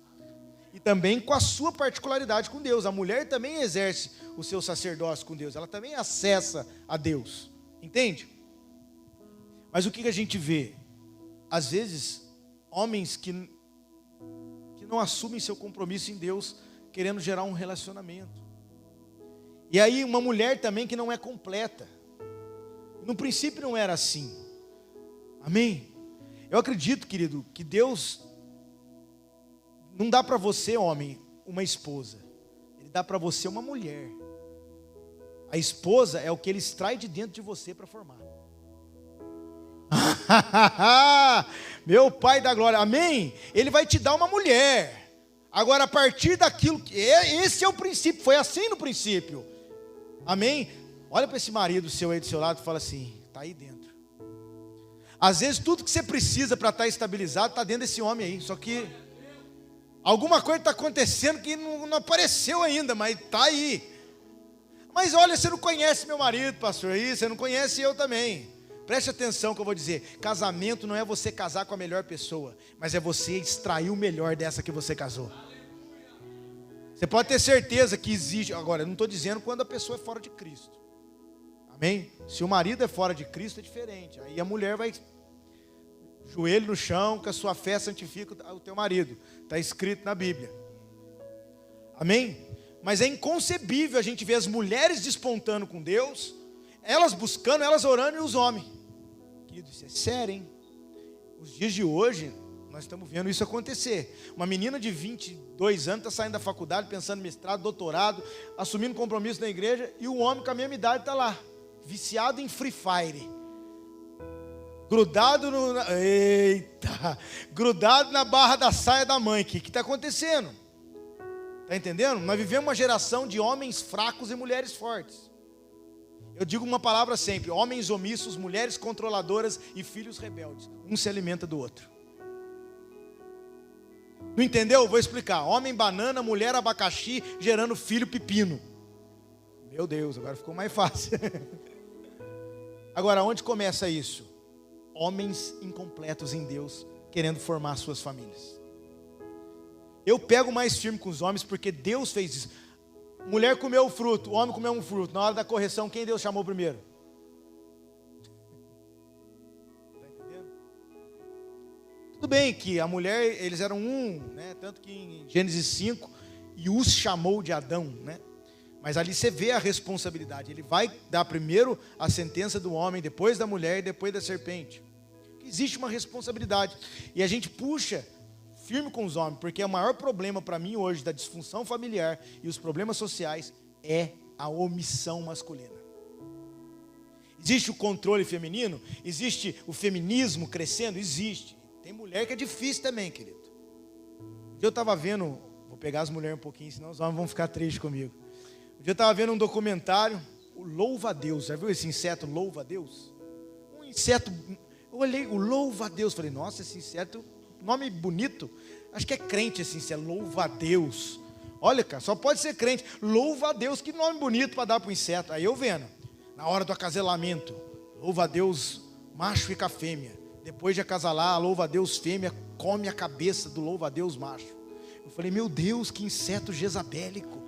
E também com a sua particularidade com Deus. A mulher também exerce o seu sacerdócio com Deus. Ela também acessa a Deus. Entende? Mas o que a gente vê? Às vezes, homens que não assumem seu compromisso em Deus, querendo gerar um relacionamento. E aí uma mulher também que não é completa. No princípio não era assim. Amém? Eu acredito, querido, que Deus não dá para você, homem, uma esposa. Ele dá para você uma mulher. A esposa é o que ele extrai de dentro de você para formar. Meu Pai da glória, amém? Ele vai te dar uma mulher. Agora, a partir daquilo, esse é o princípio, foi assim no princípio. Amém? Olha para esse marido seu aí do seu lado e fala assim: está aí dentro. Às vezes tudo que você precisa para estar estabilizado está dentro desse homem aí. Só que alguma coisa está acontecendo que não apareceu ainda, mas está aí. Mas olha, você não conhece meu marido, pastor, aí você não conhece eu também. Preste atenção que eu vou dizer. Casamento não é você casar com a melhor pessoa, mas é você extrair o melhor dessa que você casou. Você pode ter certeza que existe. Agora, eu não estou dizendo quando a pessoa é fora de Cristo. Amém? Se o marido é fora de Cristo é diferente. Aí a mulher vai joelho no chão, que a sua fé santifica o teu marido. Está escrito na Bíblia. Amém? Mas é inconcebível a gente ver as mulheres despontando com Deus, elas buscando, elas orando, e os homens. Querido, isso é sério, hein? Os dias de hoje, nós estamos vendo isso acontecer. Uma menina de 22 anos está saindo da faculdade, pensando em mestrado, doutorado, assumindo compromisso na igreja, e o homem com a mesma idade está lá, viciado em Free Fire. Grudado na barra da saia da mãe. O que está acontecendo? Está entendendo? Nós vivemos uma geração de homens fracos e mulheres fortes. Eu digo uma palavra sempre: homens omissos, mulheres controladoras e filhos rebeldes. Um se alimenta do outro. Não entendeu? Vou explicar. Homem banana, mulher abacaxi, gerando filho pepino. Meu Deus, agora ficou mais fácil. Agora, onde começa isso? Homens incompletos em Deus, querendo formar suas famílias. Eu pego mais firme com os homens, porque Deus fez isso. Mulher comeu o fruto, o homem comeu um fruto. Na hora da correção, quem Deus chamou primeiro? Está entendendo? Tudo bem que a mulher, eles eram um, né? Tanto que em Gênesis 5, e os chamou de Adão, né? Mas ali você vê a responsabilidade. Ele vai dar primeiro a sentença do homem, depois da mulher e depois da serpente. Existe uma responsabilidade. E a gente puxa firme com os homens, porque o maior problema para mim hoje da disfunção familiar e os problemas sociais é a omissão masculina. Existe o controle feminino? Existe o feminismo crescendo? Existe. Tem mulher que é difícil também, querido. Eu estava vendo, vou pegar as mulheres um pouquinho, senão os homens vão ficar tristes comigo. Eu estava vendo um documentário, o louva-a-Deus. Já viu esse inseto louva-a-Deus? Um inseto, eu olhei, o louva-a-Deus, falei, nossa, esse inseto, nome bonito, acho que é crente esse inseto, louva-a-Deus. Olha, cara, só pode ser crente, louva-a-Deus, que nome bonito para dar para o inseto. Aí eu vendo, na hora do acasalamento, louva-a-Deus, macho fica fêmea. Depois de acasalar, louva-a-Deus, fêmea, come a cabeça do louva-a-Deus, macho. Eu falei, meu Deus, que inseto jezabélico.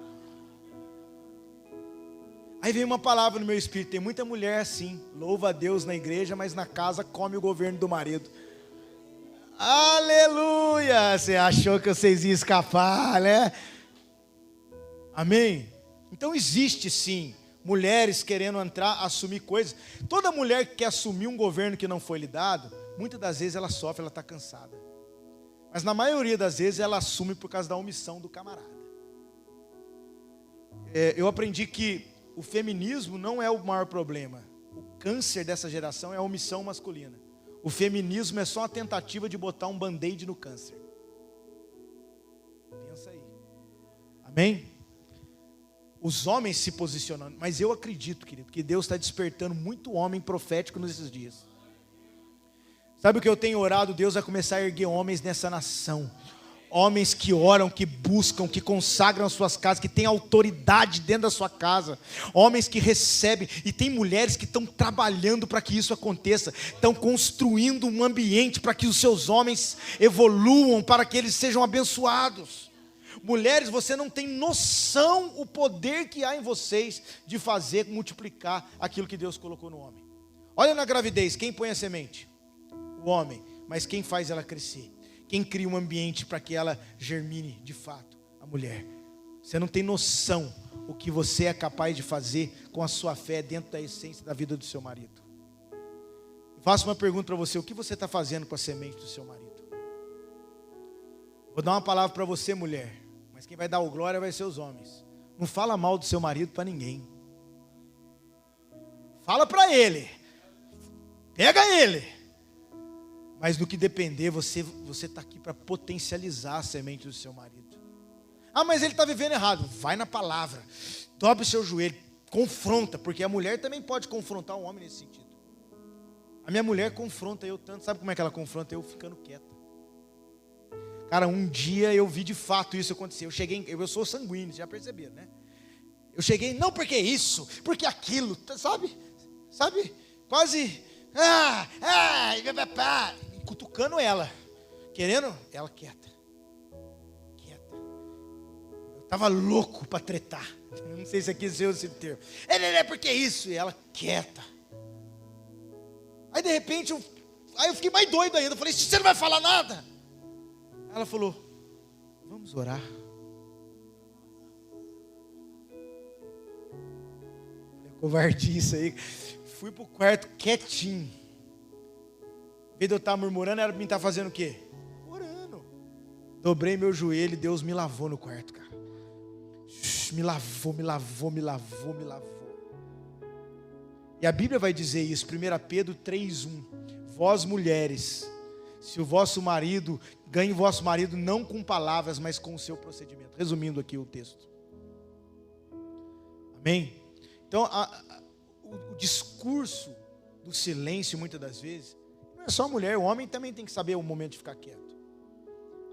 Aí veio uma palavra no meu espírito, tem muita mulher assim, louva a Deus na igreja, mas na casa come o governo do marido. Aleluia! Você achou que vocês iam escapar, né? Amém? Então existe sim, mulheres querendo entrar, assumir coisas. Toda mulher que quer assumir um governo que não foi lhe dado, muitas das vezes ela sofre, ela está cansada. Mas na maioria das vezes ela assume por causa da omissão do camarada. Eu aprendi que o feminismo não é o maior problema. O câncer dessa geração é a omissão masculina. O feminismo é só uma tentativa de botar um band-aid no câncer. Pensa aí. Amém? Os homens se posicionando. Mas eu acredito, querido, que Deus está despertando muito homem profético nesses dias. Sabe o que eu tenho orado? Deus vai começar a erguer homens nessa nação. Homens que oram, que buscam, que consagram as suas casas, que têm autoridade dentro da sua casa. Homens que recebem. E tem mulheres que estão trabalhando para que isso aconteça. Estão construindo um ambiente para que os seus homens evoluam, para que eles sejam abençoados. Mulheres, você não tem noção o poder que há em vocês de fazer, multiplicar aquilo que Deus colocou no homem. Olha na gravidez, quem põe a semente? O homem. Mas quem faz ela crescer? Quem cria um ambiente para que ela germine de fato? A mulher. Você não tem noção o que você é capaz de fazer com a sua fé dentro da essência da vida do seu marido. Faço uma pergunta para você: o que você está fazendo com a semente do seu marido? Vou dar uma palavra para você, mulher, mas quem vai dar o glória vai ser os homens. Não fala mal do seu marido para ninguém. Fala para ele. Pega ele. Mas no que depender, você está aqui para potencializar a semente do seu marido. Ah, mas ele está vivendo errado. Vai na palavra. Dobre o seu joelho. Confronta. Porque a mulher também pode confrontar um homem nesse sentido. A minha mulher confronta eu tanto. Sabe como é que ela confronta? Eu ficando quieta. Cara, um dia eu vi de fato isso acontecer. Eu sou sanguíneo, já perceberam, né? Eu cheguei, não porque isso, porque aquilo, sabe? Quase, cutucando ela, querendo, ela quieta. Eu estava louco para tretar. Não sei se aqui é esse termo. É porque isso, e ela quieta. Aí de repente, eu fiquei mais doido ainda. Eu falei, você não vai falar nada? Ela falou, vamos orar. Covardia isso aí. Fui pro quarto quietinho. Em vez de eu estar murmurando, era para mim estar fazendo o quê? Orando. Dobrei meu joelho e Deus me lavou no quarto, cara. Me lavou. E a Bíblia vai dizer isso, 1 Pedro 3:1. Vós mulheres, se o vosso marido, ganhe o vosso marido não com palavras, mas com o seu procedimento. Resumindo aqui o texto. Amém? Então, o discurso do silêncio, muitas das vezes, não é só a mulher, o homem também tem que saber o momento de ficar quieto.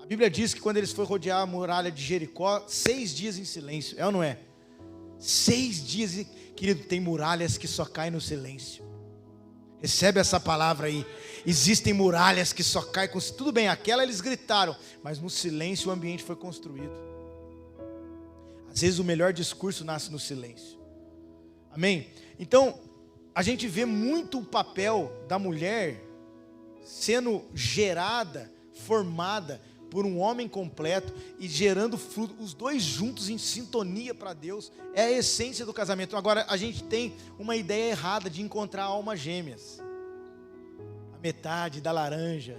A Bíblia diz que quando eles foram rodear a muralha de Jericó, 6 dias em silêncio, é ou não é? 6 dias, querido, tem muralhas que só caem no silêncio. Recebe essa palavra aí. Existem muralhas que só caem com... Tudo bem, aquela eles gritaram, mas no silêncio o ambiente foi construído. Às vezes o melhor discurso nasce no silêncio. Amém? Então, a gente vê muito o papel da mulher sendo gerada, formada por um homem completo e gerando fruto, os dois juntos em sintonia para Deus, é a essência do casamento. Agora, a gente tem uma ideia errada de encontrar almas gêmeas. A metade da laranja,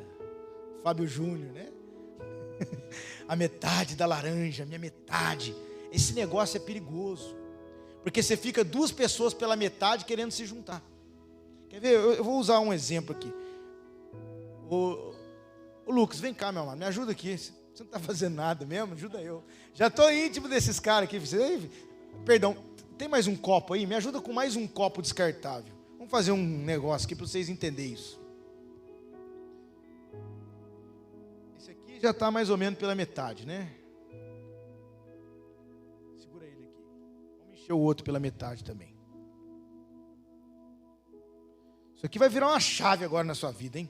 Fábio Júnior, né? A metade da laranja, minha metade. Esse negócio é perigoso. Porque você fica 2 pessoas pela metade querendo se juntar. Quer ver? Eu vou usar um exemplo aqui. Ô Lucas, vem cá, meu amado, me ajuda aqui. Você não está fazendo nada mesmo? Ajuda eu. Já estou íntimo desses caras aqui. Perdão, tem mais um copo aí? Me ajuda com mais um copo descartável. Vamos fazer um negócio aqui para vocês entenderem isso. Esse aqui já está mais ou menos pela metade, né? O outro pela metade também. Isso aqui vai virar uma chave agora na sua vida, hein?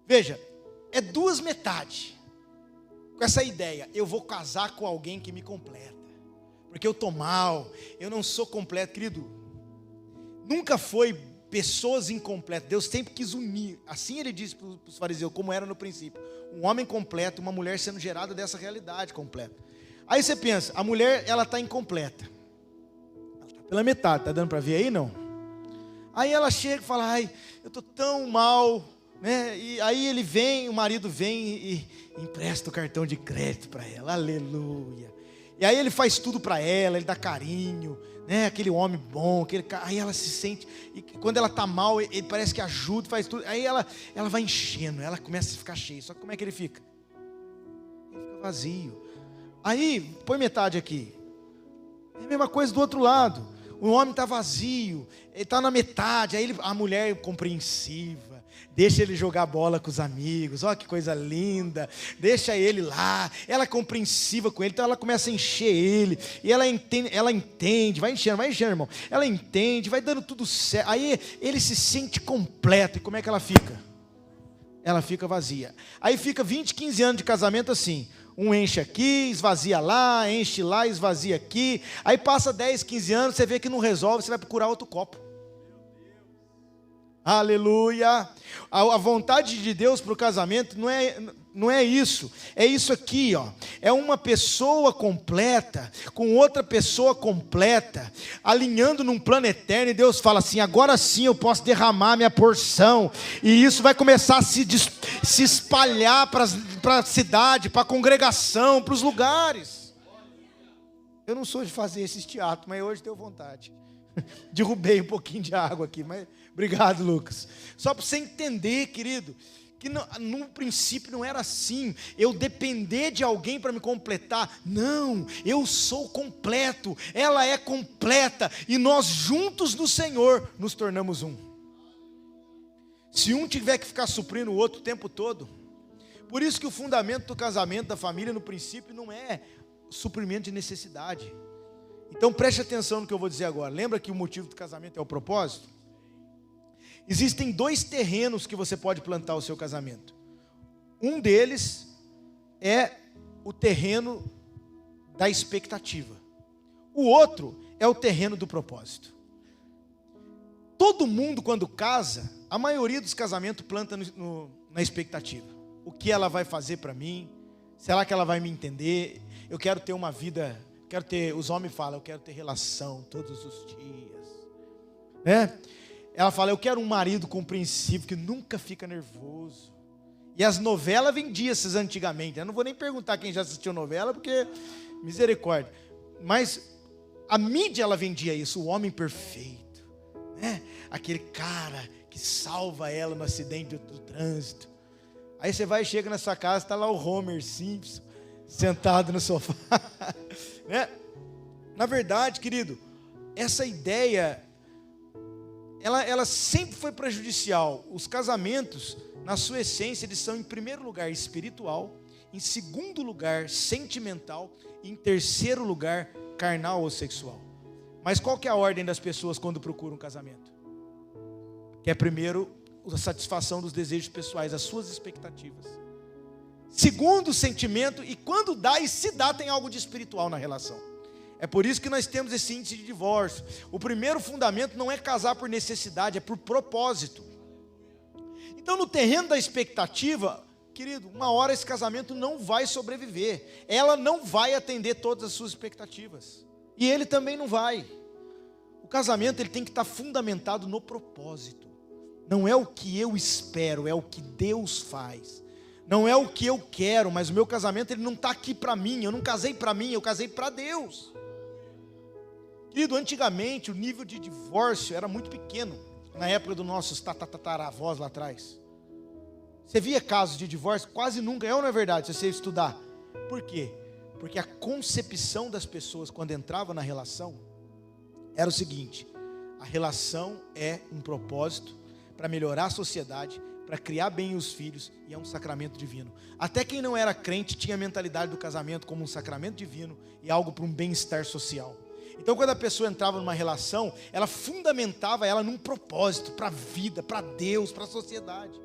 Veja, é 2 metades. Com essa ideia, eu vou casar com alguém que me completa. Porque eu estou mal, eu não sou completo. Querido, nunca foi pessoas incompletas. Deus sempre quis unir. Assim ele disse para os fariseus, como era no princípio. Um homem completo, uma mulher sendo gerada dessa realidade completa. Aí você pensa, a mulher, ela está incompleta. Pela metade, está dando para ver aí, não? Aí ela chega e fala, ai, eu estou tão mal, né? E aí ele vem, o marido vem e empresta o cartão de crédito para ela, aleluia. E aí ele faz tudo para ela, ele dá carinho, né? Aquele homem bom, aí ela se sente, e quando ela está mal, ele parece que ajuda, faz tudo, aí ela vai enchendo, ela começa a ficar cheia, só que como é que ele fica? Ele fica vazio. Aí, põe metade aqui, é a mesma coisa do outro lado. O homem está vazio, ele está na metade, aí a mulher é compreensiva, deixa ele jogar bola com os amigos, olha que coisa linda, deixa ele lá, ela é compreensiva com ele, então ela começa a encher ele, e ela entende, vai enchendo, irmão, ela entende, vai dando tudo certo, aí ele se sente completo, e como é que ela fica? Ela fica vazia, aí fica 20, 15 anos de casamento assim, um enche aqui, esvazia lá, enche lá, esvazia aqui. Aí passa 10, 15 anos, você vê que não resolve, você vai procurar outro copo. Aleluia. A vontade de Deus para o casamento não é isso. É isso aqui, ó. É uma pessoa completa com outra pessoa completa, alinhando num plano eterno. E Deus fala assim: agora sim eu posso derramar minha porção. E isso vai começar a se espalhar para a cidade, para a congregação, para os lugares. Eu não sou de fazer esses teatros, mas hoje tenho vontade. Derrubei um pouquinho de água aqui, mas obrigado, Lucas. Só para você entender, querido, que no princípio não era assim, eu depender de alguém para me completar. Não, eu sou completo, ela é completa, e nós juntos no Senhor nos tornamos um. Se um tiver que ficar suprindo o outro o tempo todo, por isso que o fundamento do casamento, da família, no princípio, não é suprimento de necessidade. Então preste atenção no que eu vou dizer agora. Lembra que o motivo do casamento é o propósito? Existem 2 terrenos que você pode plantar o seu casamento. Um deles é o terreno da expectativa. O outro é o terreno do propósito. Todo mundo, quando casa, a maioria dos casamentos planta na expectativa. O que ela vai fazer para mim? Será que ela vai me entender? Eu quero ter uma vida... os homens falam, eu quero ter relação todos os dias, né? Ela fala, eu quero um marido compreensivo, que nunca fica nervoso. E as novelas vendiam essas antigamente. Eu não vou nem perguntar quem já assistiu novela, porque misericórdia. Mas a mídia, ela vendia isso, o homem perfeito, né? Aquele cara que salva ela no acidente do trânsito. Aí você vai e chega na sua casa, está lá o Homer Simpson, sentado no sofá. Né? Na verdade, querido, essa ideia, ela sempre foi prejudicial. Os casamentos, na sua essência, eles são, em primeiro lugar, espiritual, em segundo lugar, sentimental, e em terceiro lugar, carnal ou sexual. Mas qual que é a ordem das pessoas quando procuram um casamento? Que é primeiro a satisfação dos desejos pessoais, as suas expectativas. Segundo, o sentimento, e quando dá e se dá, tem algo de espiritual na relação. É por isso que nós temos esse índice de divórcio. O primeiro fundamento não é casar por necessidade, é por propósito. Então, no terreno da expectativa, querido, uma hora esse casamento não vai sobreviver. Ela não vai atender todas as suas expectativas. E ele também não vai. O casamento, ele tem que estar fundamentado no propósito. Não é o que eu espero, é o que Deus faz. Não é o que eu quero, mas o meu casamento, ele não está aqui para mim. Eu não casei para mim, eu casei para Deus. Querido, antigamente o nível de divórcio era muito pequeno. Na época dos nossos tataravós lá atrás. Você via casos de divórcio? Quase nunca, é ou não é verdade, se você estudar? Por quê? Porque a concepção das pessoas quando entrava na relação era o seguinte: a relação é um propósito para melhorar a sociedade, para criar bem os filhos, e é um sacramento divino. Até quem não era crente tinha a mentalidade do casamento como um sacramento divino e algo para um bem-estar social. Então, quando a pessoa entrava numa relação, ela fundamentava ela num propósito, para a vida, para Deus, para a sociedade.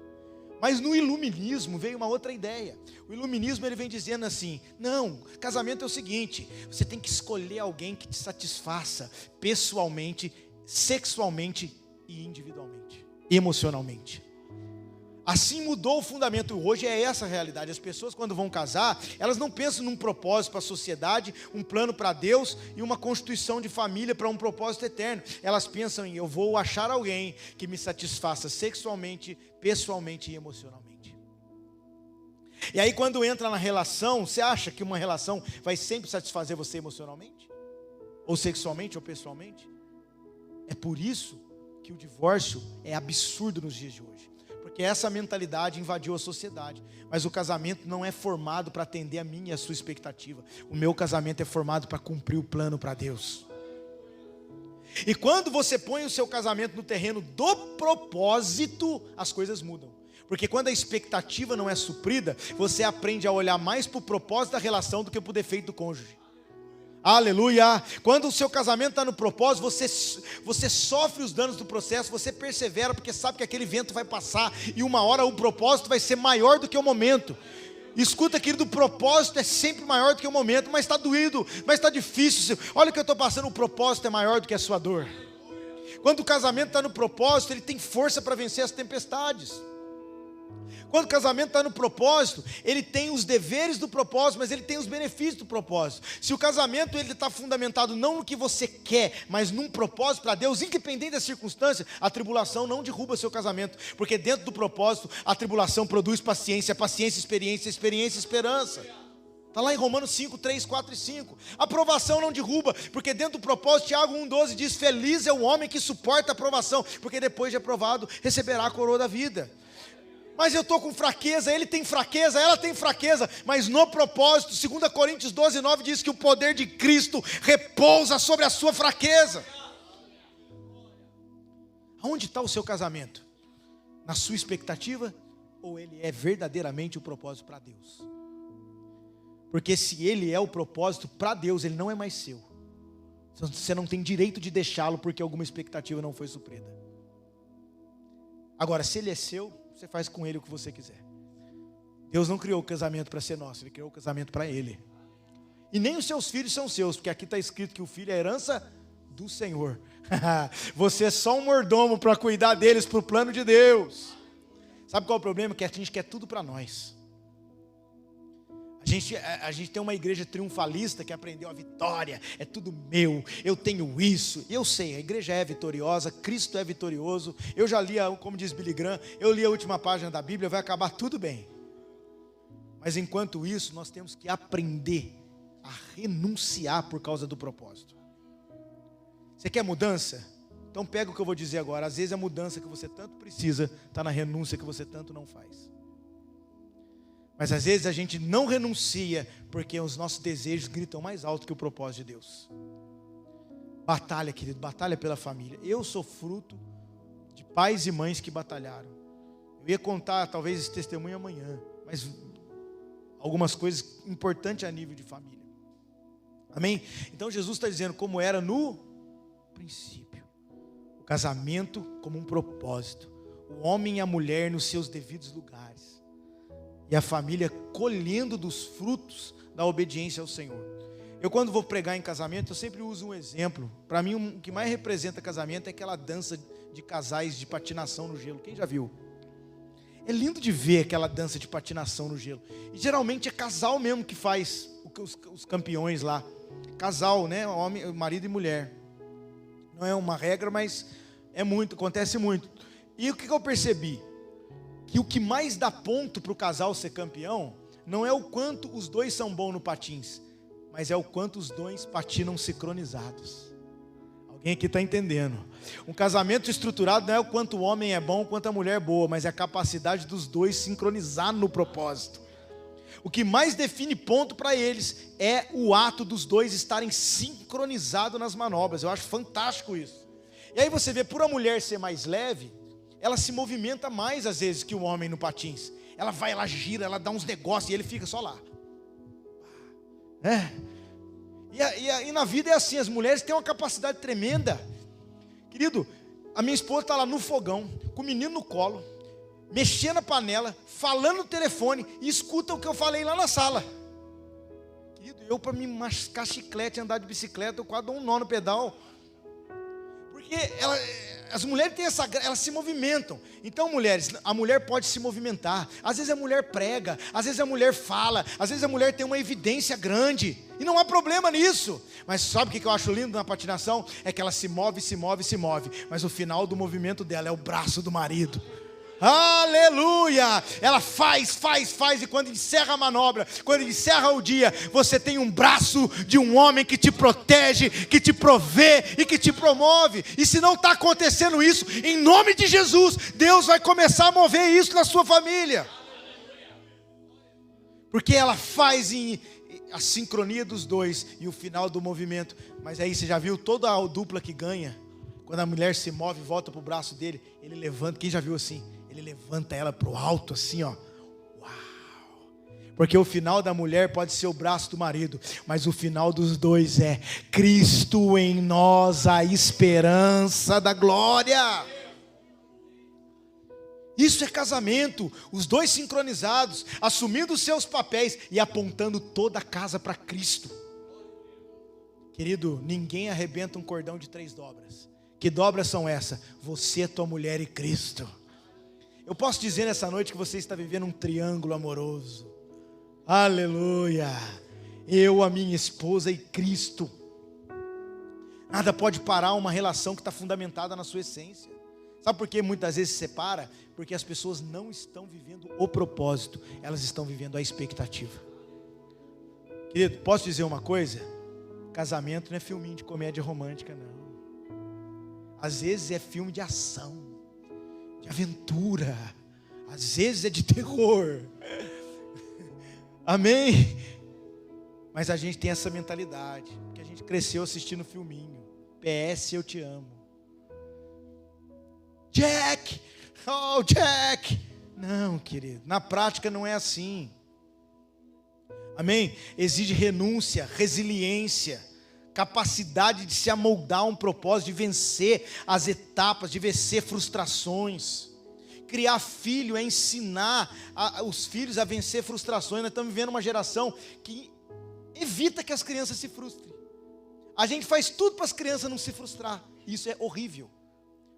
Mas no iluminismo veio uma outra ideia. O iluminismo, ele vem dizendo assim: não, casamento é o seguinte, você tem que escolher alguém que te satisfaça pessoalmente, sexualmente e individualmente, emocionalmente. Assim mudou o fundamento. Hoje é essa a realidade. As pessoas, quando vão casar, elas não pensam num propósito para a sociedade, um plano para Deus e uma constituição de família para um propósito eterno. Elas pensam em: eu vou achar alguém que me satisfaça sexualmente, pessoalmente e emocionalmente. E aí, quando entra na relação, você acha que uma relação vai sempre satisfazer você emocionalmente? Ou sexualmente, ou pessoalmente? É por isso que o divórcio é absurdo nos dias de hoje. Porque essa mentalidade invadiu a sociedade. Mas o casamento não é formado para atender a minha e a sua expectativa. O meu casamento é formado para cumprir o plano para Deus. E quando você põe o seu casamento no terreno do propósito, as coisas mudam. Porque quando a expectativa não é suprida, você aprende a olhar mais para o propósito da relação do que para o defeito do cônjuge. Aleluia! Quando o seu casamento está no propósito, você sofre os danos do processo, você persevera porque sabe que aquele vento vai passar e uma hora o propósito vai ser maior do que o momento. Escuta, querido, o propósito é sempre maior do que o momento, mas está doído, mas está difícil. Olha o que eu estou passando, o propósito é maior do que a sua dor. Quando o casamento está no propósito, ele tem força para vencer as tempestades. Quando o casamento está no propósito, ele tem os deveres do propósito, mas ele tem os benefícios do propósito. Se o casamento está fundamentado não no que você quer, mas num propósito para Deus, independente da circunstância, a tribulação não derruba seu casamento, porque dentro do propósito, a tribulação produz paciência, paciência, experiência, experiência, esperança. Está lá em Romanos 5, 3, 4 e 5. A provação não derruba, porque dentro do propósito, Tiago 1,12 diz: feliz é o homem que suporta a provação, porque depois de aprovado, receberá a coroa da vida. Mas eu estou com fraqueza, ele tem fraqueza, ela tem fraqueza, mas no propósito, 2 Coríntios 12, 9 diz que o poder de Cristo repousa sobre a sua fraqueza. Aonde está o seu casamento? Na sua expectativa? Ou ele é verdadeiramente o propósito para Deus? Porque se ele é o propósito para Deus, ele não é mais seu. Você não tem direito de deixá-lo porque alguma expectativa não foi suprida. Agora, se ele é seu, você faz com ele o que você quiser. Deus não criou o casamento para ser nosso, ele criou o casamento para ele. E nem os seus filhos são seus, porque aqui está escrito que o filho é herança do Senhor. Você é só um mordomo para cuidar deles para o plano de Deus. Sabe qual é o problema? Que a gente quer tudo para nós. A gente tem uma igreja triunfalista que aprendeu a vitória, é tudo meu, eu tenho isso. E eu sei, a igreja é vitoriosa, Cristo é vitorioso. Eu já li, como diz Billy Graham, eu li a última página da Bíblia, vai acabar tudo bem. Mas enquanto isso, nós temos que aprender a renunciar por causa do propósito. Você quer mudança? Então pega o que eu vou dizer agora. Às vezes a mudança que você tanto precisa está na renúncia que você tanto não faz. Mas às vezes a gente não renuncia porque os nossos desejos gritam mais alto que o propósito de Deus. Batalha, querido, batalha pela família. Eu sou fruto de pais e mães que batalharam. Eu ia contar talvez esse testemunho amanhã, mas algumas coisas importantes a nível de família. Amém? Então Jesus está dizendo como era no princípio. O casamento como um propósito. O homem e a mulher nos seus devidos lugares. E a família colhendo dos frutos da obediência ao Senhor. Eu quando vou pregar em casamento, eu sempre uso um exemplo. Para mim, o que mais representa casamento é aquela dança de casais de patinação no gelo. Quem já viu? É lindo de ver aquela dança de patinação no gelo. E geralmente é casal mesmo que faz, os campeões lá. Casal, né? Homem, marido e mulher. Não é uma regra, mas é muito, acontece muito. E o que eu percebi? Que o que mais dá ponto para o casal ser campeão, não é o quanto os dois são bons no patins, mas é o quanto os dois patinam sincronizados. Alguém aqui está entendendo? Um casamento estruturado não é o quanto o homem é bom, quanto a mulher é boa, mas é a capacidade dos dois sincronizar no propósito. O que mais define ponto para eles é o ato dos dois estarem sincronizados nas manobras. Eu acho fantástico isso. E aí você vê, por a mulher ser mais leve, ela se movimenta mais às vezes que o homem no patins. Ela vai, ela gira, ela dá uns negócios e ele fica só lá. E na vida é assim, as mulheres têm uma capacidade tremenda. Querido, a minha esposa está lá no fogão, com o menino no colo, mexendo na panela, falando no telefone e escuta o que eu falei lá na sala. Querido, eu para me mascar chiclete, andar de bicicleta, eu quase dou um nó no pedal. Porque as mulheres têm elas se movimentam. Então, mulheres, a mulher pode se movimentar. Às vezes a mulher prega, às vezes a mulher fala, às vezes a mulher tem uma evidência grande. E não há problema nisso. Mas sabe o que eu acho lindo na patinação? É que ela se move, se move, se move. Mas o final do movimento dela é o braço do marido. Aleluia! Ela faz, e quando encerra a manobra, quando encerra o dia, você tem um braço de um homem que te protege, que te provê e que te promove. E se não está acontecendo isso, em nome de Jesus, Deus vai começar a mover isso na sua família. Porque ela faz a sincronia dos dois e o final do movimento. Mas aí você já viu toda a dupla que ganha? Quando a mulher se move e volta para o braço dele, ele levanta. Quem já viu assim? Ele levanta ela para o alto assim, ó. Uau! Porque o final da mulher pode ser o braço do marido, mas o final dos dois é Cristo em nós, a esperança da glória. Isso é casamento, os dois sincronizados, assumindo os seus papéis e apontando toda a casa para Cristo. Querido, ninguém arrebenta um cordão de 3 dobras. Que dobras são essas? Você, tua mulher e Cristo. Eu posso dizer nessa noite que você está vivendo um triângulo amoroso. Aleluia! Eu, a minha esposa e Cristo. Nada pode parar uma relação que está fundamentada na sua essência. Sabe por que muitas vezes se separa? Porque as pessoas não estão vivendo o propósito, elas estão vivendo a expectativa. Querido, posso dizer uma coisa? Casamento não é filminho de comédia romântica, não. Às vezes é filme de ação, de aventura, às vezes é de terror. Amém? Mas a gente tem essa mentalidade, porque a gente cresceu assistindo filminho. PS, eu te amo. Jack! Oh, Jack! Não, querido, na prática não é assim. Amém? Exige renúncia, resiliência, capacidade de se amoldar a um propósito, de vencer as etapas, de vencer frustrações. Criar filho é ensinar os filhos a vencer frustrações. Nós estamos vivendo uma geração que evita que as crianças se frustrem. A gente faz tudo para as crianças não se frustrar. Isso é horrível,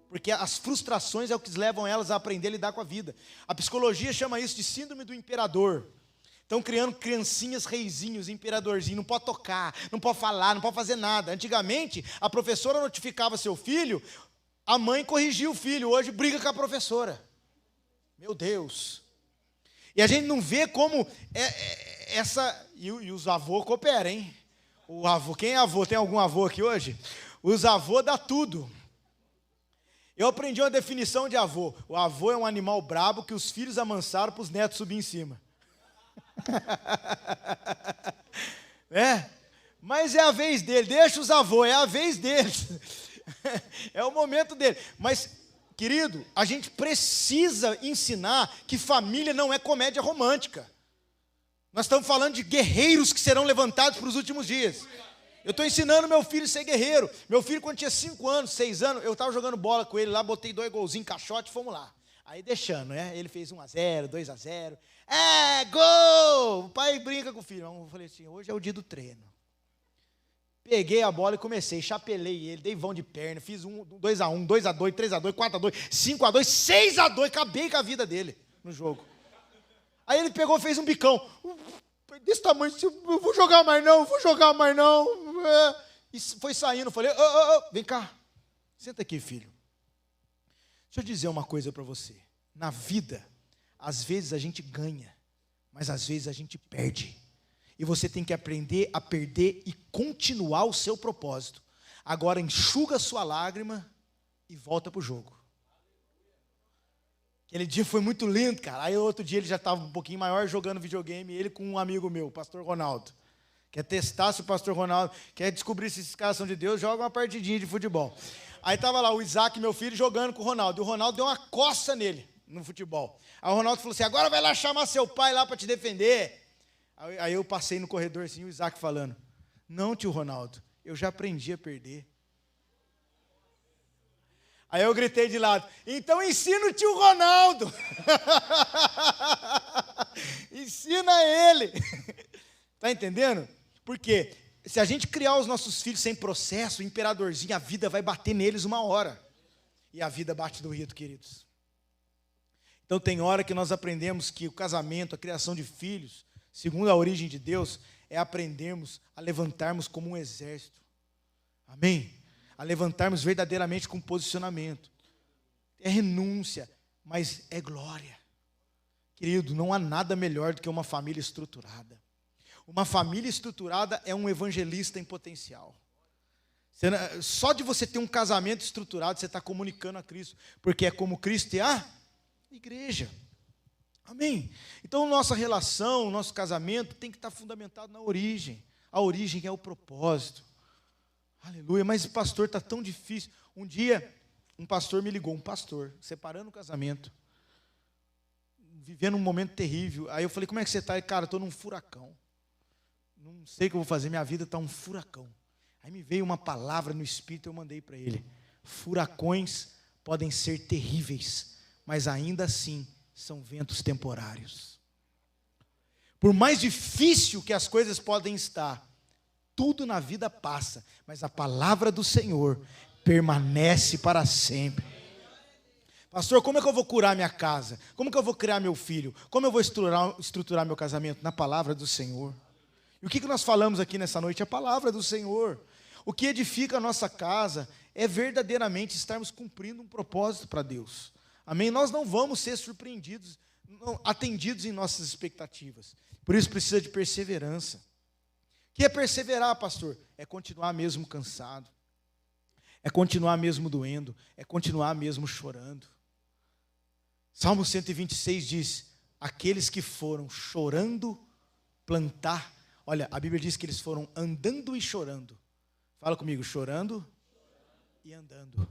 porque as frustrações é o que levam elas a aprender a lidar com a vida. A psicologia chama isso de síndrome do imperador. Estão criando criancinhas, reizinhos, imperadorzinho, não pode tocar, não pode falar, não pode fazer nada. Antigamente, a professora notificava seu filho, a mãe corrigia o filho, hoje briga com a professora. Meu Deus. E a gente não vê como essa... E os avôs cooperam, hein? O avô, quem é avô? Tem algum avô aqui hoje? Os avôs dá tudo. Eu aprendi uma definição de avô. O avô é um animal brabo que os filhos amansaram para os netos subir em cima. Mas é a vez dele, deixa os avós, é a vez deles. É o momento dele. Mas, querido, a gente precisa ensinar que família não é comédia romântica. Nós estamos falando de guerreiros que serão levantados para os últimos dias. Eu estou ensinando meu filho a ser guerreiro. Meu filho, quando tinha 5 anos, 6 anos, eu estava jogando bola com ele lá, botei 2 golzinhos, caixote, fomos lá. Aí deixando, né? Ele fez 1-0, 2-0. Gol! O pai brinca com o filho. Eu falei assim, hoje é o dia do treino. Peguei a bola e comecei, chapelei ele, dei vão de perna, fiz 2-1, 2-2, 3-2, 4-2, 5-2, 6-2, acabei com a vida dele no jogo. Aí ele pegou e fez um bicão. Desse tamanho, eu vou jogar mais não, E foi saindo, eu falei, vem cá, senta aqui, filho. Deixa eu dizer uma coisa para você. Na vida, às vezes a gente ganha, mas às vezes a gente perde. E você tem que aprender a perder e continuar o seu propósito. Agora enxuga a sua lágrima e volta para o jogo. Aquele dia foi muito lindo, cara. Aí outro dia ele já estava um pouquinho maior jogando videogame, ele com um amigo meu, o pastor Ronaldo. Quer testar se o pastor Ronaldo, quer descobrir se esses caras são de Deus, joga uma partidinha de futebol. Aí estava lá o Isaac, meu filho, jogando com o Ronaldo. E o Ronaldo deu uma coça nele no futebol. Aí o Ronaldo falou assim, agora vai lá chamar seu pai lá para te defender. Aí eu passei no corredor assim, o Isaac falando, não, tio Ronaldo, eu já aprendi a perder. Aí eu gritei de lado, então ensina o tio Ronaldo. Ensina ele. Tá entendendo? Porque se a gente criar os nossos filhos sem processo, imperadorzinho, a vida vai bater neles uma hora. E a vida bate do rito, queridos. Então tem hora que nós aprendemos que o casamento, a criação de filhos, segundo a origem de Deus, é aprendermos a levantarmos como um exército. Amém? A levantarmos verdadeiramente com posicionamento. É renúncia, mas é glória. Querido, não há nada melhor do que uma família estruturada. Uma família estruturada é um evangelista em potencial. Só de você ter um casamento estruturado, você está comunicando a Cristo, porque é como Cristo é a igreja. Amém? Então, nossa relação, nosso casamento tem que estar fundamentado na origem. A origem é o propósito. Aleluia, mas pastor, está tão difícil. Um dia, um pastor me ligou, separando o casamento, vivendo um momento terrível. Aí eu falei, como é que você está? Cara, estou num furacão. Não sei o que eu vou fazer, minha vida está um furacão. Aí me veio uma palavra no Espírito, eu mandei para ele. Furacões podem ser terríveis, mas ainda assim são ventos temporários. Por mais difícil que as coisas podem estar, tudo na vida passa, mas a palavra do Senhor permanece para sempre. Pastor, como é que eu vou curar minha casa? Como que eu vou criar meu filho? Como eu vou estruturar meu casamento? Na palavra do Senhor. E o que nós falamos aqui nessa noite? A palavra do Senhor. O que edifica a nossa casa é verdadeiramente estarmos cumprindo um propósito para Deus. Amém? Nós não vamos ser surpreendidos, atendidos em nossas expectativas. Por isso precisa de perseverança. que é perseverar, pastor? É continuar mesmo cansado, é continuar mesmo doendo, é continuar mesmo chorando. Salmo 126 diz: aqueles que foram chorando plantar, olha, a Bíblia diz que eles foram andando e chorando. Fala comigo, chorando e andando.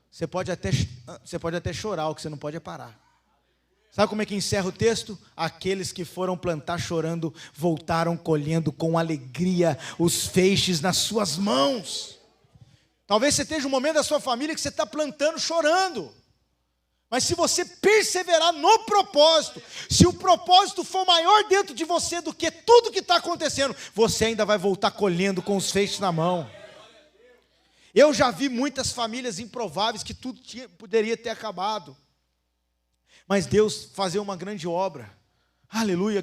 Você pode até chorar, o que você não pode é parar. Sabe como é que encerra o texto? Aqueles que foram plantar chorando, voltaram colhendo com alegria os feixes nas suas mãos. Talvez você esteja um momento da sua família que você está plantando chorando. Mas se você perseverar no propósito, se o propósito for maior dentro de você do que tudo que está acontecendo, você ainda vai voltar colhendo com os feixes na mão. Eu já vi muitas famílias improváveis que tudo poderia ter acabado. Mas Deus fazer uma grande obra. Aleluia.